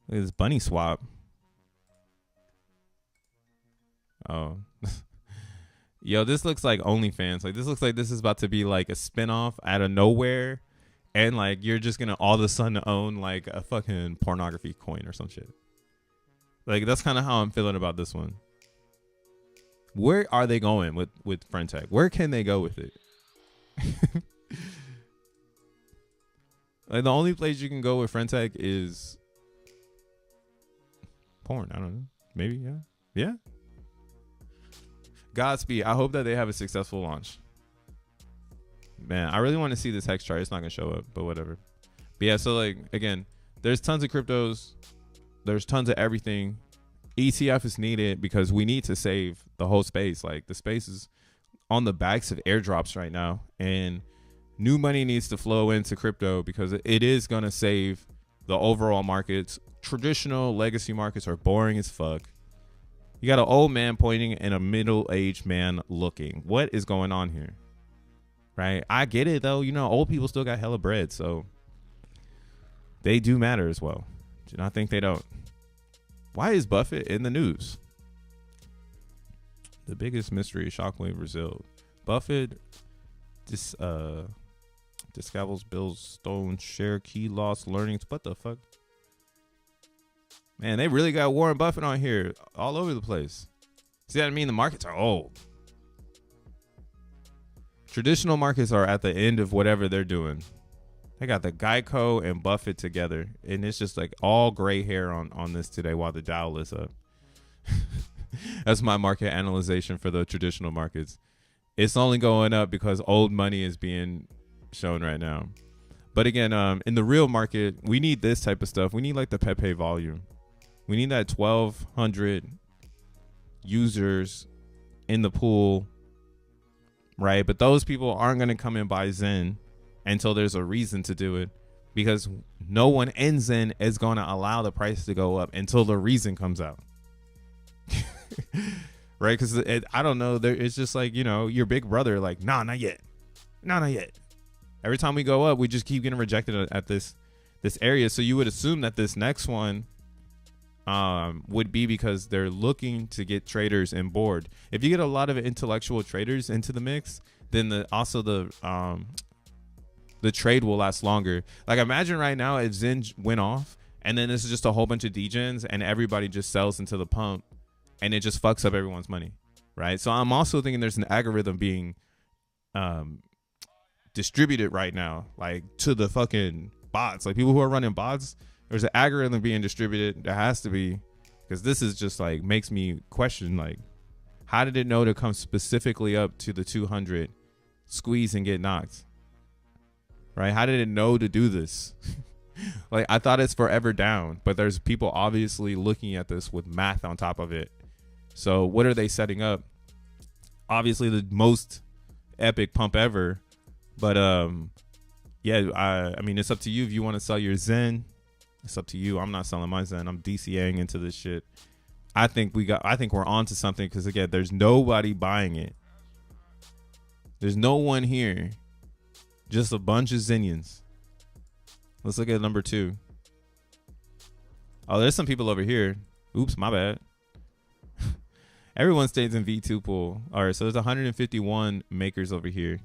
Look at this bunny swap. Oh. This looks like OnlyFans. Like this looks like this is about to be like a spinoff out of nowhere, and like you're just gonna all of a sudden own like a fucking pornography coin or some shit. Like that's kind of how I'm feeling about this one. Where are they going with friend tech? Where can they go with it? Like the only place you can go with friend tech is porn. I don't know. Maybe, yeah. Yeah. Godspeed. I hope that they have a successful launch. Man, I really want to see this hex chart. It's not going to show up, but whatever. But yeah, so like, again, there's tons of cryptos. There's tons of everything. ETF is needed because we need to save the whole space. Like the space is on the backs of airdrops right now, and new money needs to flow into crypto because it is going to save the overall markets. Traditional legacy markets are boring as fuck. You got an old man pointing and a middle-aged man looking. What is going on here? Right? I get it, though. Old people still got hella bread, so they do matter as well. Do not think they don't. Why is Buffett in the news? The biggest mystery, shockwave Brazil. Buffett discovers Bill's stone share key loss learnings. What the fuck? Man, they really got Warren Buffett on here all over the place. See what I mean? The markets are old. Traditional markets are at the end of whatever they're doing. They got the Geico and Buffett together, and it's just like all gray hair on this today while the Dow is up. That's my market analyzation for the traditional markets. It's only going up because old money is being shown right now. But again, in the real market, we need this type of stuff. We need like the P.o.P volume. We need that 1,200 users in the pool, right? But those people aren't going to come and buy Zen until there's a reason to do it, because no one in Zen is going to allow the price to go up until the reason comes out. Right? Because I don't know. It's just like, your big brother, like, nah, not yet. Nah, not yet. Every time we go up, we just keep getting rejected at this area. So you would assume that this next one would be because they're looking to get traders on board. If you get a lot of intellectual traders into the mix, then the trade will last longer. Like imagine right now if Zen went off and then this is just a whole bunch of degens and everybody just sells into the pump and it just fucks up everyone's money. right? So I'm also thinking there's an algorithm being distributed right now, like to the fucking bots, like people who are running bots. There's an algorithm being distributed. There has to be, because this is just like makes me question, like, how did it know to come specifically up to the 200, squeeze and get knocked? Right? How did it know to do this? Like, I thought it's forever down, but there's people obviously looking at this with math on top of it. So what are they setting up? Obviously the most epic pump ever. But yeah, I mean, it's up to you if you want to sell your Zen. It's up to you. I'm not selling my Zen. I'm DCAing into this shit. I think we're onto something, because again, there's nobody buying it. There's no one here. Just a bunch of Zenians. Let's look at number 2. Oh, there's some people over here. Oops, my bad. Everyone stays in V2 pool. All right, so there's 151 makers over here.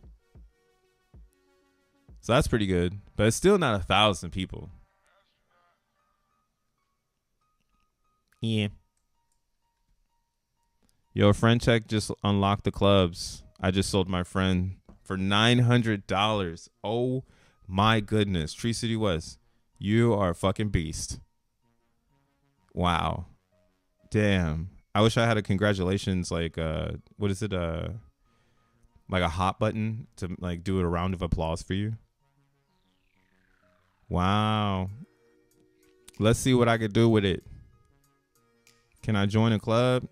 So that's pretty good, but it's still not 1,000 people. Yeah. Yo, friend check just unlocked the clubs. I just sold my friend for $900. Oh my goodness. Tree City West, you are a fucking beast. Wow. Damn. I wish I had a congratulations, like what is it? Like a hot button to like do a round of applause for you. Wow. Let's see what I could do with it. Can I join a club?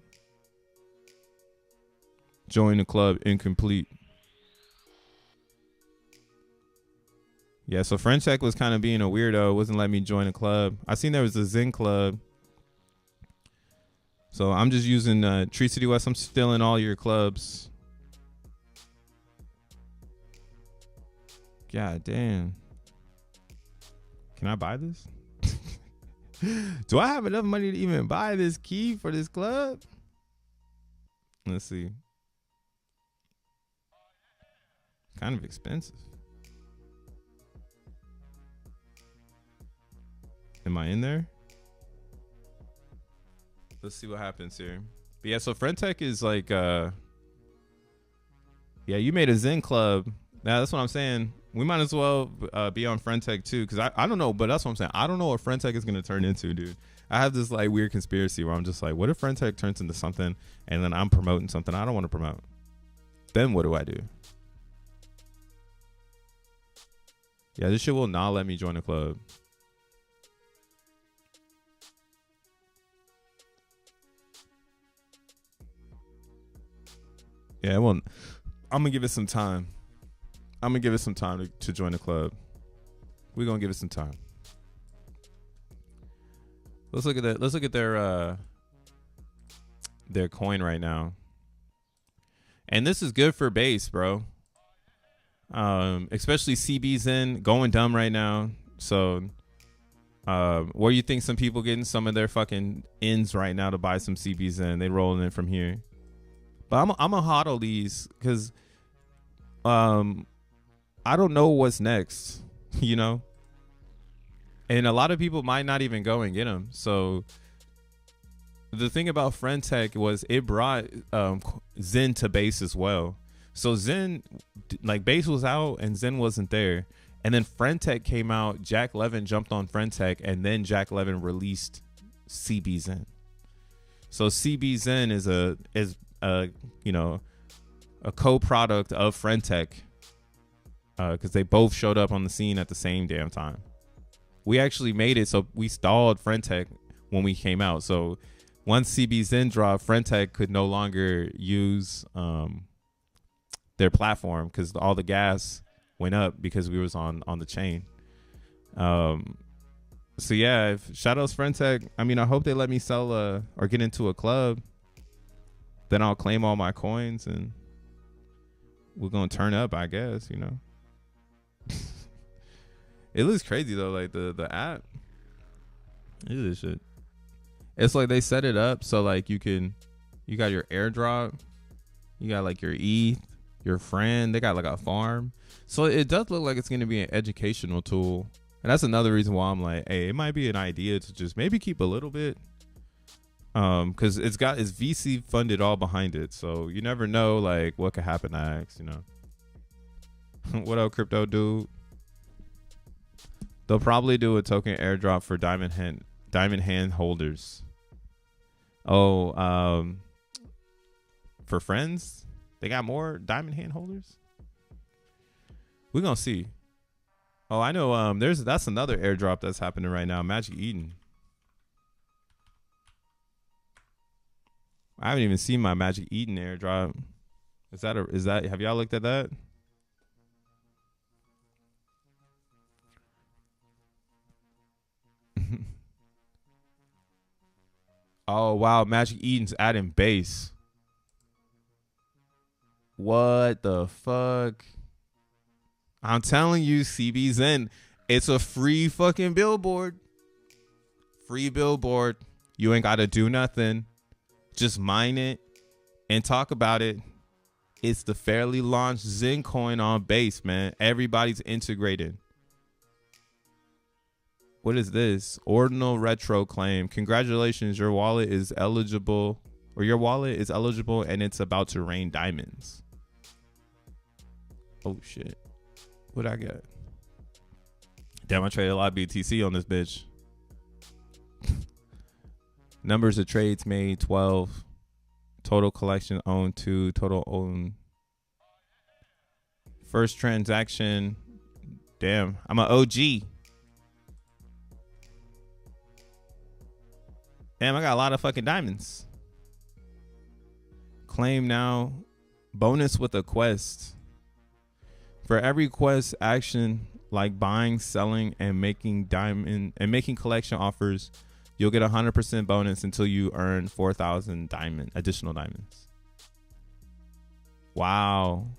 Join the club incomplete. Yeah, so Friendcheck was kind of being a weirdo. Wasn't letting me join a club. I seen there was a Zen club. So I'm just using Tree City West. I'm stealing all your clubs. God damn. Can I buy this? Do I have enough money to even buy this key for this club? Let's see. Kind of expensive. Am I in there? Let's see what happens here. But yeah, so Friendtech is like, yeah, you made a Zen club. Now that's what I'm saying. We might as well be on Friendtech too, because I don't know, but that's what I'm saying. I don't know what Friendtech is going to turn into, dude. I have this like weird conspiracy where I'm just like, what if Friendtech turns into something and then I'm promoting something I don't want to promote? Then what do I do? Yeah, this shit will not let me join a club. Yeah, well, I'm going to give it some time. I'm going to give it some time to join the club. We're going to give it some time. Let's look at that. Let's look at their coin right now. And this is good for base, bro. Especially CBZN going dumb right now. So where you think some people getting some of their fucking ends right now to buy some CBZN, they rolling in from here. But I'm gonna hodl these because I don't know what's next, you know? And a lot of people might not even go and get them. So the thing about Friendtech was it brought Zen to base as well. So Zen, like base was out and Zen wasn't there. And then Friendtech came out, Jack Levin jumped on Friendtech, and then Jack Levin released CBZN. So CBZN is a you know, a co-product of Friendtech. Because they both showed up on the scene at the same damn time. We actually made it so we stalled Friendtech when we came out. So once CBZN dropped, Friendtech could no longer use their platform because all the gas went up because we was on the chain. So yeah, if Shadows Friendtech, I mean, I hope they let me sell or get into a club. Then I'll claim all my coins and we're gonna turn up, I guess, you know. It looks crazy though, like the app. Look at this shit. It's like they set it up so like you got your airdrop, you got like your ETH, your friend, they got like a farm. So it does look like it's gonna be an educational tool. And that's another reason why I'm like, hey, it might be an idea to just maybe keep a little bit. Because it's VC funded all behind it, so you never know like what could happen next, you know. What up, crypto dude? They'll probably do a token airdrop for diamond hand holders. Oh, for friends, they got more diamond hand holders. We're gonna see. Oh, I know. That's another airdrop that's happening right now. Magic Eden. I haven't even seen my Magic Eden airdrop. Have y'all looked at that? Oh wow, Magic Eden's adding base. What the fuck? I'm telling you, CBZen, it's a free fucking billboard. Free billboard. You ain't gotta do nothing. Just mine it and talk about it. It's the fairly launched Zen coin on base, man. Everybody's integrated. What is this? Ordinal retro claim. Congratulations, your wallet is eligible, and it's about to rain diamonds. Oh shit. What'd I get? Damn, I traded a lot of BTC on this bitch. Numbers of trades made 12. Total collection owned 2. Total owned. First transaction. Damn, I'm an OG. Damn, I got a lot of fucking diamonds. Claim now. Bonus with a quest. For every quest action like buying, selling, and making collection offers, you'll get 100% bonus until you earn 4,000 additional diamonds. Wow.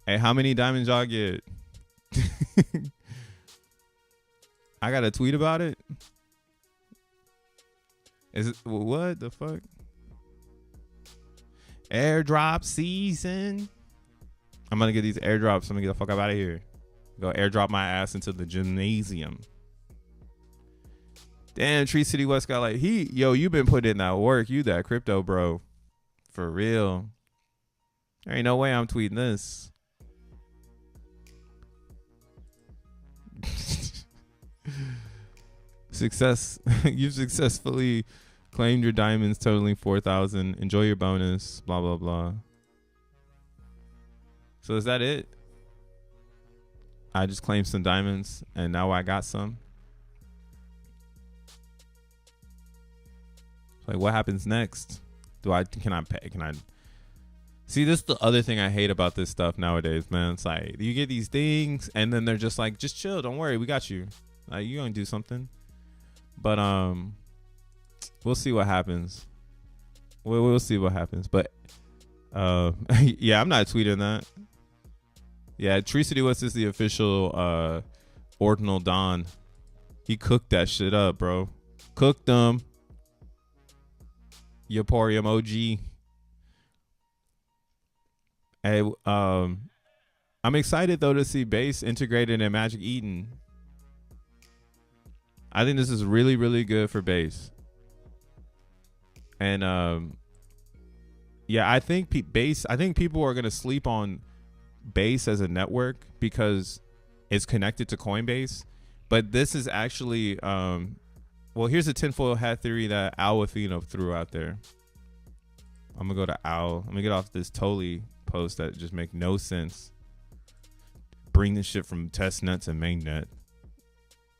Hey, how many diamonds y'all get? I got a tweet about it. Is it what the fuck? Airdrop season. I'm gonna get these airdrops. I'm gonna get the fuck out of here. Go airdrop my ass into the gymnasium. Damn, Tree City West got like yo, you been putting in that work. You that crypto bro. For real. There ain't no way I'm tweeting this. Success. You've successfully claimed your diamonds totaling 4,000. Enjoy your bonus. Blah, blah, blah. So is that it? I just claimed some diamonds and now I got some. Like, what happens next? Can I pay? Can I? See, this is the other thing I hate about this stuff nowadays, man. It's like you get these things and then they're just like, just chill. Don't worry. We got you. Like, you're going to do something. But we'll see what happens. We'll see what happens. But yeah, I'm not tweeting that. Yeah, Tree City West is the official Ordinal Don. He cooked that shit up, bro. Cooked them. Yaporium OG. Hey, I'm excited though to see base integrated in Magic Eden. I think this is really, really good for base. And yeah, I think people are gonna sleep on base as a network because it's connected to Coinbase. But this is actually well, here's a tinfoil hat theory that Al Athena threw out there. I'm gonna go to Al. I'm gonna get off this Totally post that just make no sense. Bring this shit from testnet and mainnet.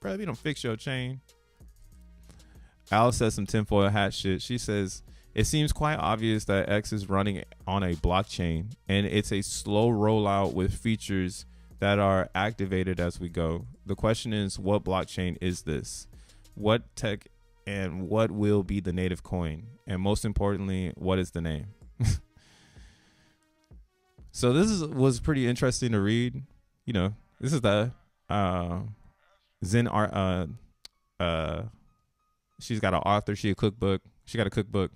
Bro, if you don't fix your chain. Al says some tinfoil hat shit. She says, it seems quite obvious that X is running on a blockchain and it's a slow rollout with features that are activated as we go. The question is, what blockchain is this? What tech and what will be the native coin? And most importantly, what is the name? So this was pretty interesting to read. You know, this is the Zen art. She's got an author. She got a cookbook.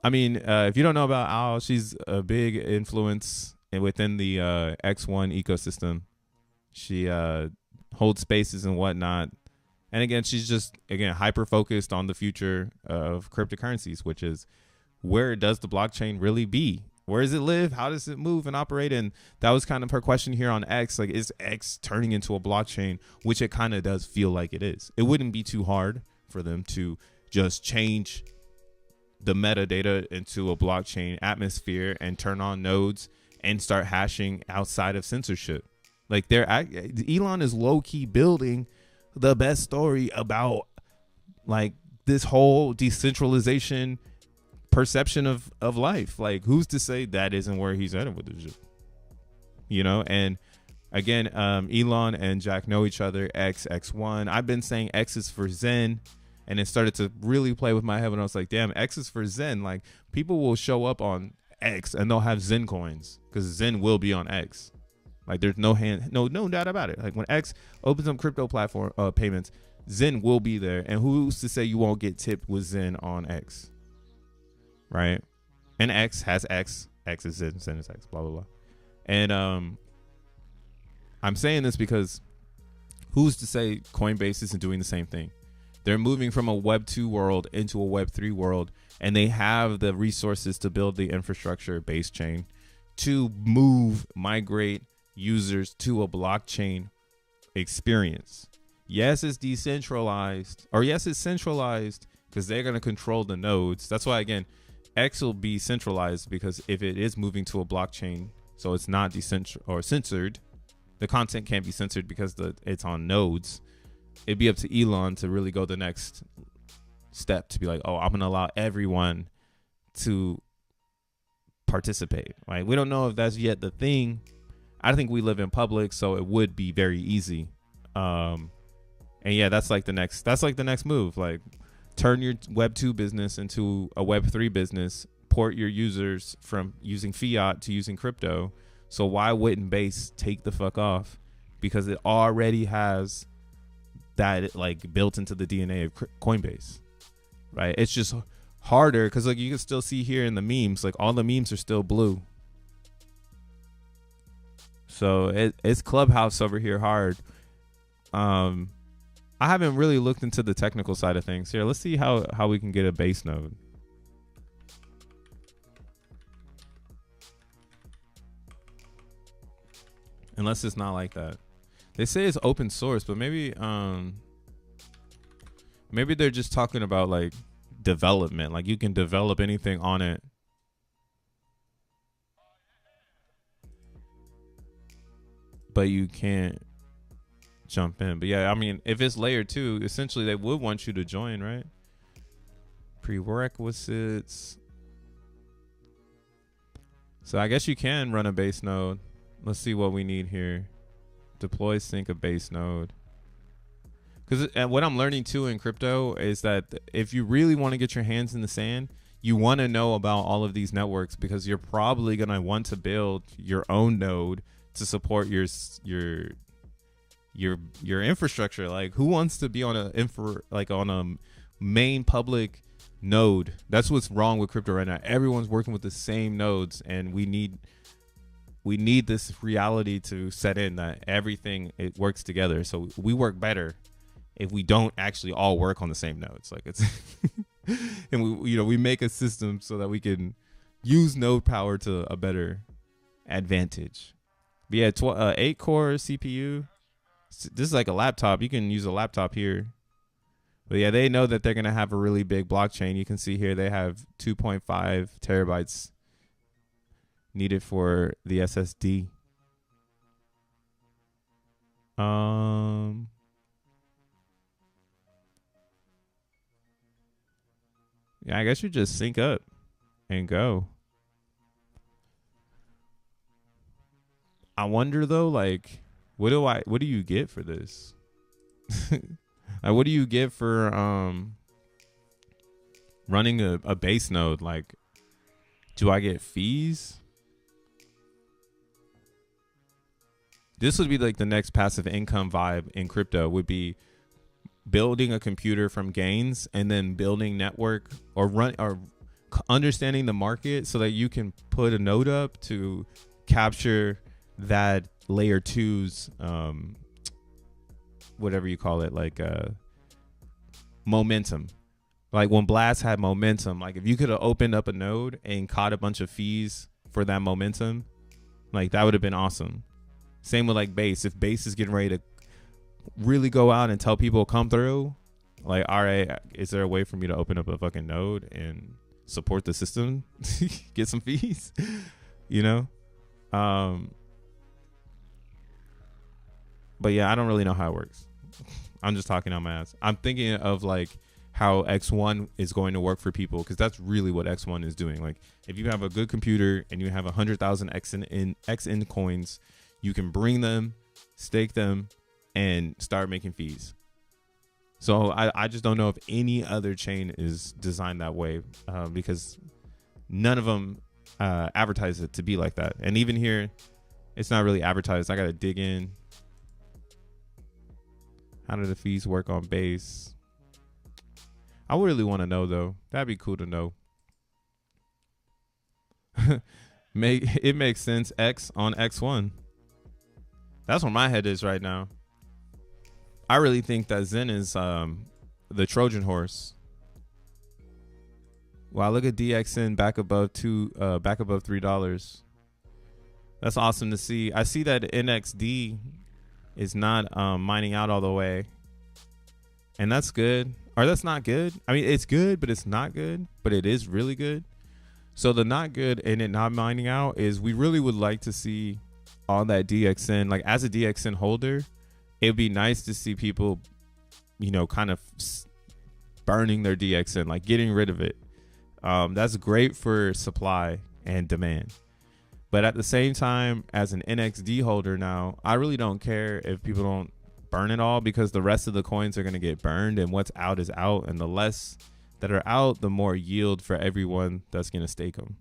I mean, if you don't know about Al, she's a big influence within the X1 ecosystem. She holds spaces and whatnot. And again, she's just, again, hyper focused on the future of cryptocurrencies, which is, where does the blockchain really be? Where does it live? How does it move and operate? And that was kind of her question here on X. Like, is X turning into a blockchain? Which it kind of does feel like it is. It wouldn't be too hard for them to just change the metadata into a blockchain atmosphere and turn on nodes and start hashing outside of censorship. Like, Elon is low key building the best story about like this whole decentralization perception of life. Like, who's to say that isn't where he's headed with this shit? You know, and again, Elon and Jack know each other. X1. I've been saying X is for Zen, and it started to really play with my head when I was like, damn, X is for Zen. Like, people will show up on X and they'll have Zen coins because Zen will be on X. Like, there's no doubt about it. Like, when X opens up crypto platform payments, Zen will be there. And who's to say you won't get tipped with Zen on X? Right? And X has X. X is Zen. Zen is X. Blah, blah, blah. And I'm saying this because who's to say Coinbase isn't doing the same thing? They're moving from a Web 2 world into a Web 3 world, and they have the resources to build the infrastructure base chain to migrate users to a blockchain experience. Yes, it's decentralized, or yes, it's centralized because they're going to control the nodes. That's why, again, X will be centralized, because if it is moving to a blockchain, so it's not censored, the content can't be censored because it's on nodes. It'd be up to Elon to really go the next step to be like, oh, I'm going to allow everyone to participate. Right? We don't know if that's yet the thing. I think we live in public, so it would be very easy. And yeah, that's like the next move. Like, turn your Web 2 business into a Web 3 business, port your users from using fiat to using crypto. So why wouldn't Base take the fuck off? Because it already has that like built into the DNA of Coinbase, right? It's just harder because like you can still see here in the memes, like all the memes are still blue. So it's Clubhouse over here hard. I haven't really looked into the technical side of things. Here, let's see how we can get a base node. Unless it's not like that. They say it's open source, but maybe they're just talking about like development. Like, you can develop anything on it. But you can't jump in. But yeah, I mean, if it's layer 2, essentially they would want you to join, right? Prerequisites. So I guess you can run a base node. Let's see what we need here. Deploy sync a base node. Because what I'm learning too in crypto is that if you really want to get your hands in the sand, you want to know about all of these networks, because you're probably going to want to build your own node to support your infrastructure. Like, who wants to be on a main public node? That's what's wrong with crypto right now. Everyone's working with the same nodes, and we need this reality to set in that everything, it works together. So we work better if we don't actually all work on the same nodes. Like, it's and we make a system so that we can use node power to a better advantage. But yeah, 8-core CPU. This is like a laptop. You can use a laptop here. But yeah, they know that they're going to have a really big blockchain. You can see here they have 2.5 terabytes needed for the SSD. Yeah, I guess you just sync up and go. I wonder though, like, what do you get for this? Like, what do you get for running a base node? Like, do I get fees? This would be like the next passive income vibe in crypto, would be building a computer from gains and then building network or understanding the market so that you can put a node up to capture that layer 2's whatever you call it, like momentum. Like when Blast had momentum, like if you could have opened up a node and caught a bunch of fees for that momentum, like that would have been awesome. Same with like Base. If Base is getting ready to really go out and tell people come through, like, all right, is there a way for me to open up a fucking node and support the system, get some fees, you know? But yeah, I don't really know how it works. I'm just talking on my ass. I'm thinking of like how X1 is going to work for people, because that's really what X1 is doing. Like if you have a good computer and you have 100,000 XN coins, you can bring them, stake them, and start making fees. So I just don't know if any other chain is designed that way, because none of them advertise it to be like that. And even here, it's not really advertised. I got to dig in. How do the fees work on Base? I really want to know, though. That'd be cool to know. It makes sense. X on X1. That's where my head is right now. I really think that XEN is the Trojan horse. Wow, look at DXN back above $3. That's awesome to see. I see that NXD is not mining out all the way, and that's good. Or that's not good. I mean, it's good, but it's not good. But it is really good. So the not good and it not mining out is, we really would like to see all that DXN. Like as a DXN holder, it'd be nice to see people, you know, kind of burning their DXN, like getting rid of it. That's great for supply and demand. But at the same time, as an NXD holder now, I really don't care if people don't burn it all, because the rest of the coins are going to get burned, and what's out is out, and the less that are out, the more yield for everyone that's going to stake them.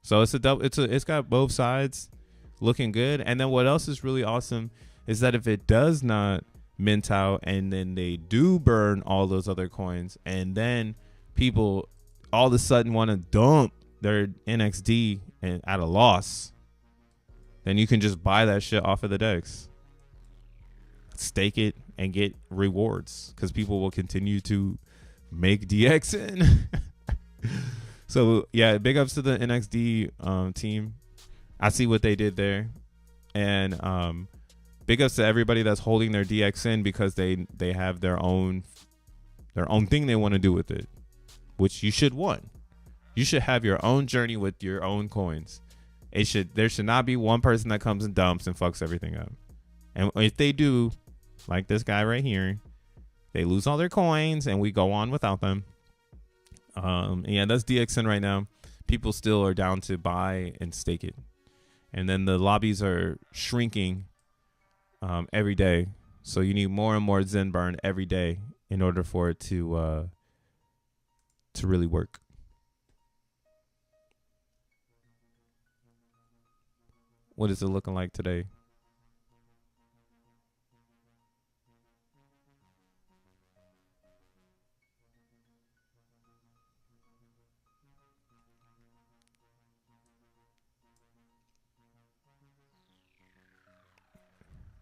So it's got both sides looking good. And then what else is really awesome is that if it does not mint out and then they do burn all those other coins, and then people all of a sudden want to dump their NXD and at a loss, then you can just buy that shit off of the DEX, stake it, and get rewards, because people will continue to make DXN. So yeah, big ups to the NXD team. I see what they did there, and big ups to everybody that's holding their DXN, because they have their own thing they want to do with it, which you should want. You should have your own journey with your own coins. There should not be one person that comes and dumps and fucks everything up. And if they do, like this guy right here, they lose all their coins and we go on without them. Yeah, that's DXN right now. People still are down to buy and stake it. And then the lobbies are shrinking every day. So you need more and more XEN burn every day in order for it to really work. What is it looking like today?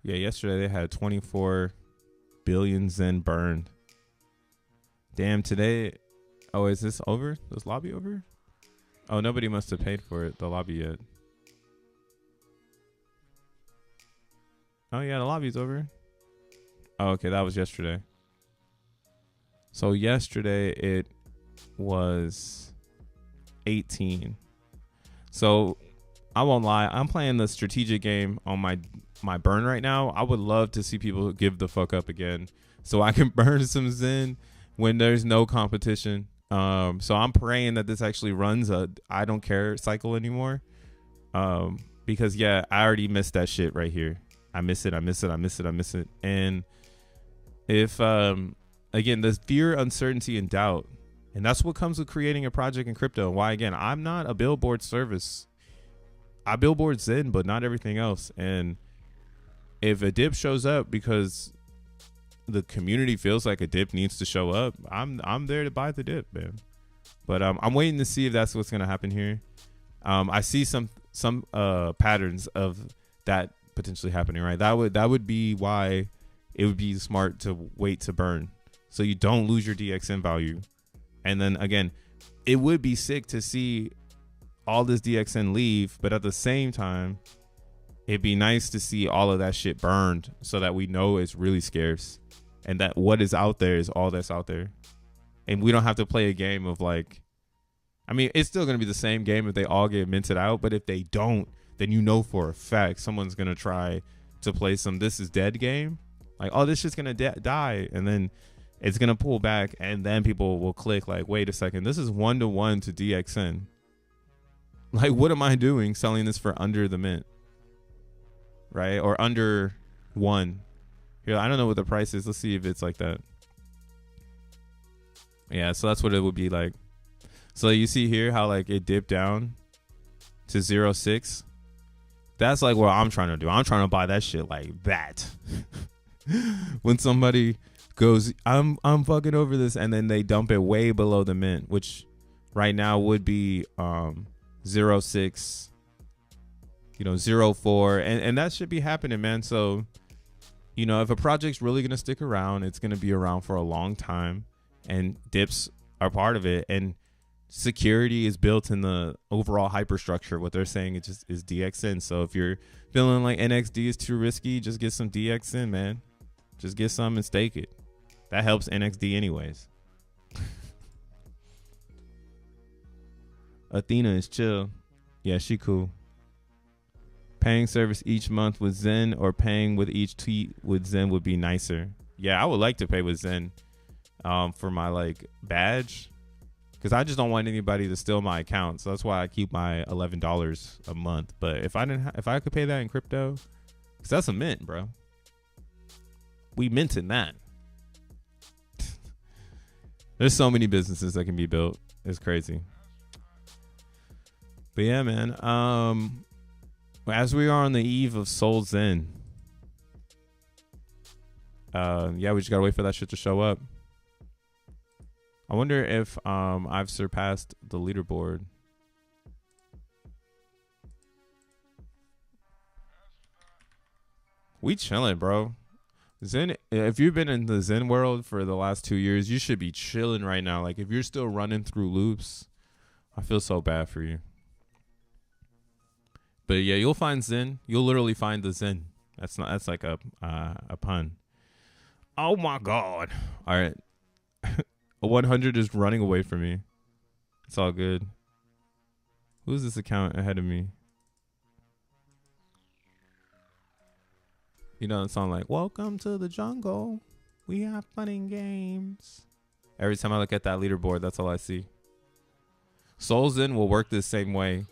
Yeah, yesterday they had 24 billion XEN burned. Damn, today. Oh, is this over? This lobby over? Oh, nobody must have paid for it, the lobby yet. Oh, yeah, the lobby's over. Oh, okay, that was yesterday. So yesterday it was 18. So I won't lie, I'm playing the strategic game on my burn right now. I would love to see people give the fuck up again, so I can burn some XEN when there's no competition. So I'm praying that this actually runs a I don't care cycle anymore. Because yeah, I already missed that shit right here. I miss it. And if again, the fear, uncertainty, and doubt, and that's what comes with creating a project in crypto. And why, again, I'm not a billboard service. I billboard XEN, but not everything else. And if a dip shows up because the community feels like a dip needs to show up, I'm there to buy the dip, man. But I'm waiting to see if that's what's gonna happen here. I see some patterns of that potentially happening, right? That would be why it would be smart to wait to burn, so you don't lose your DXN value. And then again, it would be sick to see all this DXN leave, but at the same time, it'd be nice to see all of that shit burned so that we know it's really scarce and that what is out there is all that's out there. And we don't have to play a game of like, I mean, it's still going to be the same game if they all get minted out, but if they don't, then you know for a fact someone's going to try to play some this is dead game. Like, oh, this shit's going to die. And then it's going to pull back, and then people will click like, wait a second, this is 1-to-1 to DXN. Like, what am I doing selling this for under the mint? Right? Or under 1. Here, I don't know what the price is. Let's see if it's like that. Yeah, so that's what it would be like. So you see here how like it dipped down to 0.6. That's like what I'm trying to do. I'm trying to buy that shit like that. When somebody goes, I'm fucking over this, and then they dump it way below the mint, which right now would be 0.6, you know, 0.4, and that should be happening, man. So, you know, if a project's really gonna stick around, it's gonna be around for a long time, and dips are part of it, and security is built in the overall hyperstructure. What they're saying is just is DXN. So if you're feeling like NXD is too risky, just get some DXN, man. Just get some and stake it. That helps NXD anyways. Athena is chill. Yeah, she cool. Paying service each month with Zen or paying with each tweet with Zen would be nicer. Yeah, I would like to pay with Zen for my like badge, because I just don't want anybody to steal my account. So that's why I keep my $11 a month. But if I could pay that in crypto, because that's a mint, bro. We minting that. There's so many businesses that can be built. It's crazy. But yeah, man. As we are on the eve of solXEN, yeah, we just gotta wait for that shit to show up. I wonder if I've surpassed the leaderboard. We chilling, bro. Zen, if you've been in the Zen world for the last 2 years, you should be chilling right now. Like, if you're still running through loops, I feel so bad for you. But yeah, you'll find Zen. You'll literally find the Zen. That's like a pun. Oh my God. All right. A 100 is running away from me. It's all good. Who's this account ahead of me? You know the song like, welcome to the jungle. We have fun and games. Every time I look at that leaderboard, that's all I see. solXEN will work the same way.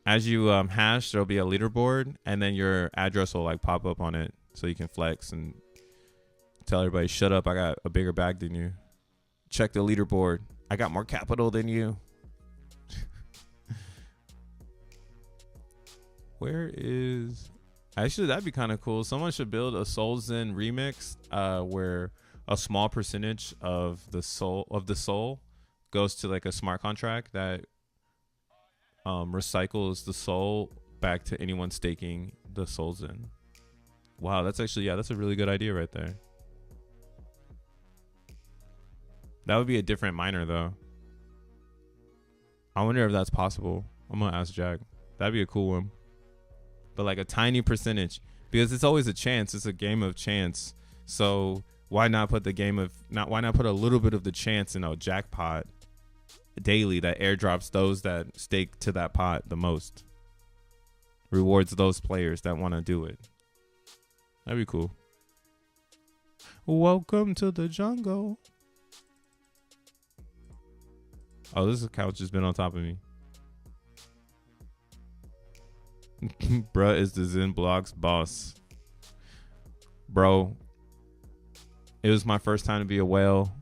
As you hash, there'll be a leaderboard, and then your address will like pop up on it, so you can flex and tell everybody, shut up, I got a bigger bag than you. Check the leaderboard. I got more capital than you. Where is... Actually, that'd be kind of cool. Someone should build a solXEN remix where a small percentage of the soul goes to like a smart contract that recycles the soul back to anyone staking the solXEN. Wow, that's actually, yeah, that's a really good idea right there. That would be a different miner though. I wonder if that's possible. I'm gonna ask Jack. That'd be a cool one. But like a tiny percentage, because it's always a chance. It's a game of chance. So why not put the game of why not put a little bit of the chance in a jackpot daily that airdrops those that stake to that pot the most, rewards those players that want to do it. That'd be cool. Welcome to the jungle. Oh, this couch has been on top of me. Bruh is the XENblocks boss. Bro, it was my first time to be a whale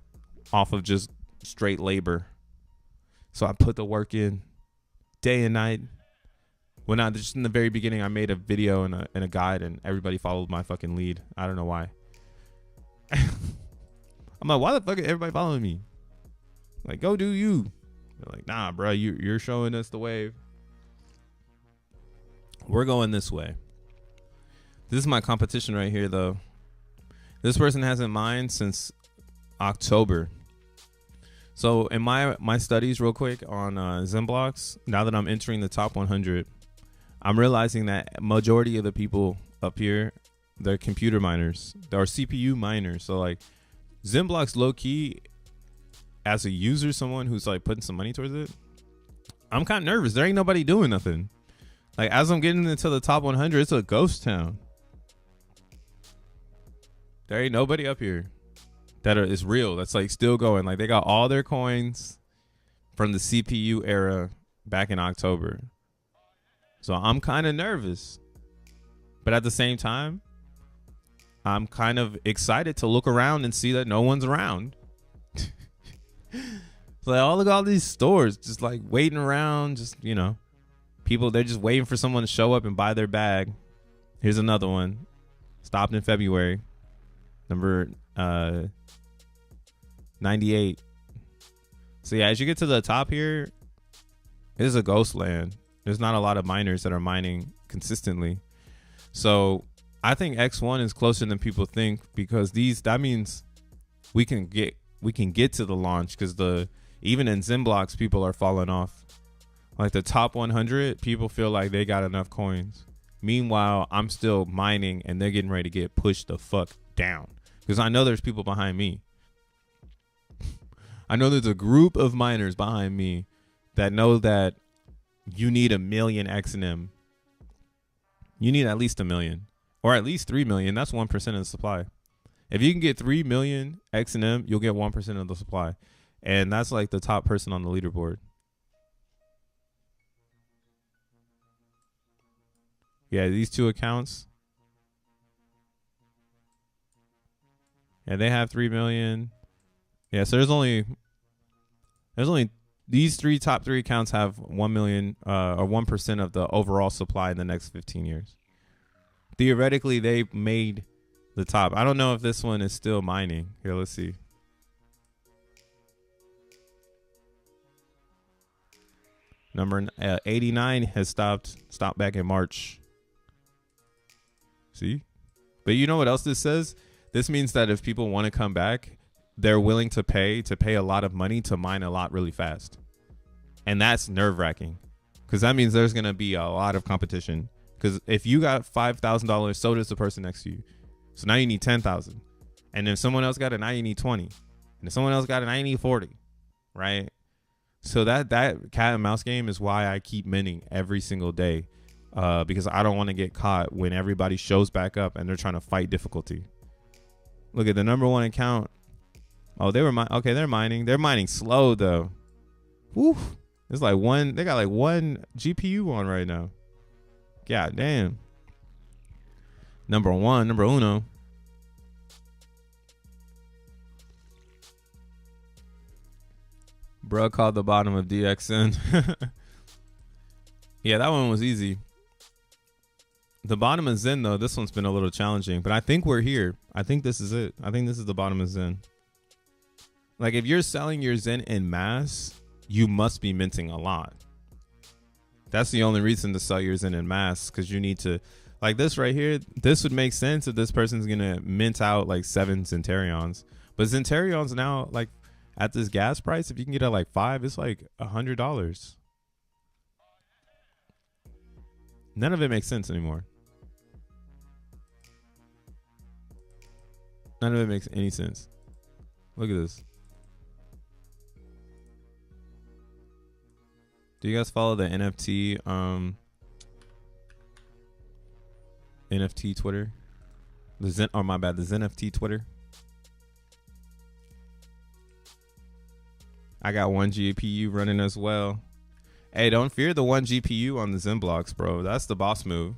off of just straight labor. So I put the work in day and night. When just in the very beginning, I made a video and a guide, and everybody followed my fucking lead. I don't know why. I'm like, why the fuck is everybody following me? Like, go do you. They're like, nah, bro, you're showing us the way. We're going this way. This is my competition right here, though. This person hasn't mined since October. So in my studies real quick on XENblocks, now that I'm entering the top 100, I'm realizing that majority of the people up here, they're computer miners. They're CPU miners. So like XENblocks low key, as a user, someone who's like putting some money towards it, I'm kind of nervous. There ain't nobody doing nothing. Like as I'm getting into the top 100, it's a ghost town. There ain't nobody up here that is real. That's like still going. Like they got all their coins from the CPU era back in October. So I'm kind of nervous, but at the same time, I'm kind of excited to look around and see that no one's around. So like, oh, look at all these stores just like waiting around, just, you know, people, they're just waiting for someone to show up and buy their bag. Here's another one. Stopped in February. Number 98. So yeah, as you get to the top here, it is a ghost land. There's not a lot of miners that are mining consistently. So I think X1 is closer than people think, because that means we can get to the launch, because even in XENblocks people are falling off. Like the top 100 people feel like they got enough coins. Meanwhile, I'm still mining and they're getting ready to get pushed the fuck down, because I know there's people behind me. I know there's a group of miners behind me that know that you need 1 million XNM. You need at least 1 million, or at least 3 million. That's 1% of the supply. If you can get 3 million XNM, you'll get 1% of the supply. And that's like the top person on the leaderboard. Yeah, these two accounts. Yeah, they have 3 million. Yeah, so there's only these top three accounts have 1 million or 1% of the overall supply in the next 15 years. Theoretically, they made the top. I don't know if this one is still mining. Here, let's see. Number 89 has stopped back in March. See? But you know what else this says? This means that if people want to come back, they're willing to pay a lot of money to mine a lot really fast. And that's nerve-wracking, because that means there's going to be a lot of competition. Because if you got $5,000, so does the person next to you. So now you need 10,000. And if someone else got it, now you need 20. And if someone else got it, now you need 40. Right? So that cat and mouse game is why I keep minting every single day. Because I don't want to get caught when everybody shows back up and they're trying to fight difficulty. Look at the number one account. Oh, they're mining. They're mining slow though. Woo. It's like they got like one GPU on right now. God damn. Number uno. Bruh called the bottom of DXN. Yeah, that one was easy. The bottom of Zen, though, this one's been a little challenging, but I think we're here. I think this is it. I think this is the bottom of Zen. Like, if you're selling your Zen in mass, you must be minting a lot. That's the only reason to sell your Zen in mass, because you need to, like this right here, this would make sense if this person's going to mint out like 7 Zentarions. But Zentarions now, like, at this gas price, if you can get it like 5, it's like $100. None of it makes sense anymore. None of it makes any sense. Look at this. Do you guys follow the NFT NFT Twitter? The XeNFT Twitter. I got 1 GPU running as well. Hey, don't fear the 1 GPU on the XENblocks, bro. That's the boss move.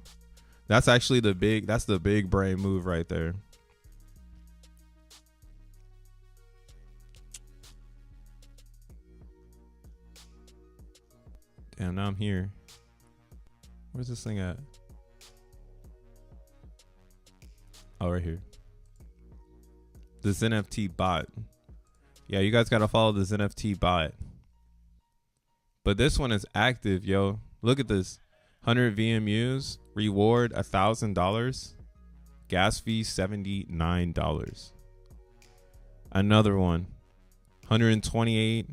That's actually the big brain move right there. Damn, now I'm here. Where's this thing at? Oh, right here. The XeNFT bot. Yeah, you guys gotta follow the XeNFT bot. But this one is active, yo. Look at this. 100 VMUs, reward $1,000, gas fee $79. Another one. 128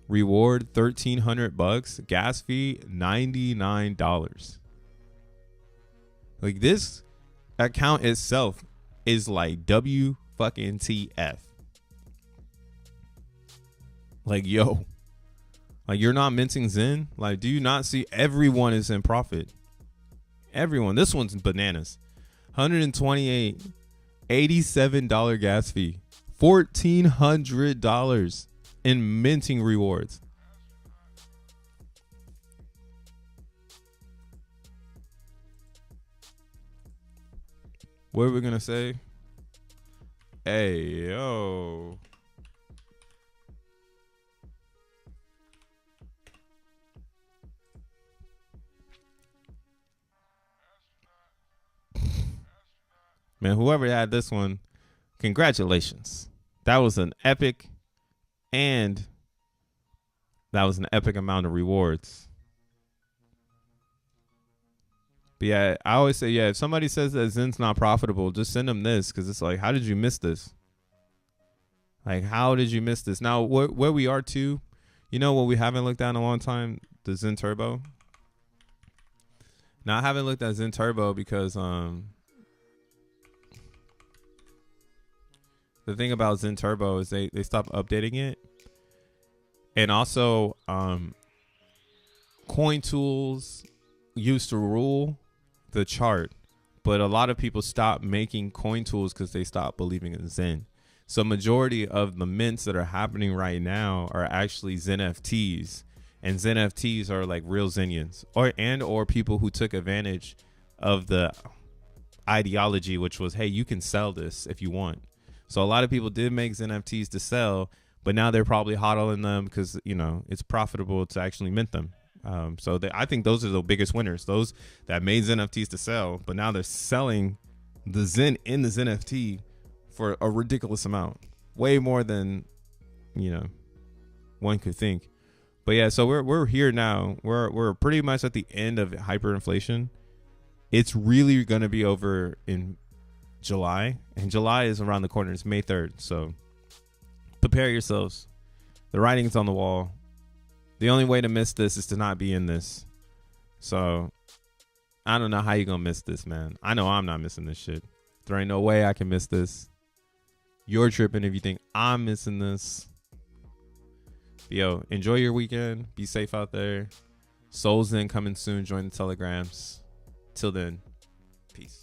reward, $1,300. Gas fee, $99. Like, this account itself is like W fucking TF. Like, yo, like, you're not minting Zen. Like, do you not see everyone is in profit? Everyone. This one's bananas. 128, $87 gas fee, $1,400 in minting rewards. What are we gonna say? Hey, yo. Man, whoever had this one, congratulations. That was an epic, and that was an epic amount of rewards. But yeah, I always say, yeah, if somebody says that Zen's not profitable, just send them this, because it's like, how did you miss this? Like, how did you miss this? Now, where we are too, you know what we haven't looked at in a long time? The Zen Turbo. Now, I haven't looked at Zen Turbo because the thing about Zen Turbo is they stopped updating it. And also, Coin Tools used to rule the chart, but a lot of people stopped making Coin Tools because they stopped believing in Zen. So majority of the mints that are happening right now are actually xeNFTs, and xeNFTs are like real Zenians or people who took advantage of the ideology, which was, hey, you can sell this if you want. So a lot of people did make xeNFTs to sell, but now they're probably hodling them because, you know, it's profitable to actually mint them. So I think those are the biggest winners, those that made xeNFTs to sell, but now they're selling the Zen in the xeNFT for a ridiculous amount, way more than, you know, one could think. But yeah, so we're here now. We're pretty much at the end of hyperinflation. It's really going to be over in July, and July is around the corner. It's May 3rd. So prepare yourselves. The writing's on the wall. The only way to miss this is to not be in this. So I don't know how you're going to miss this, man. I know I'm not missing this shit. There ain't no way I can miss this. You're tripping if you think I'm missing this. But yo, enjoy your weekend. Be safe out there. solXEN coming soon. Join the telegrams. Till then, peace.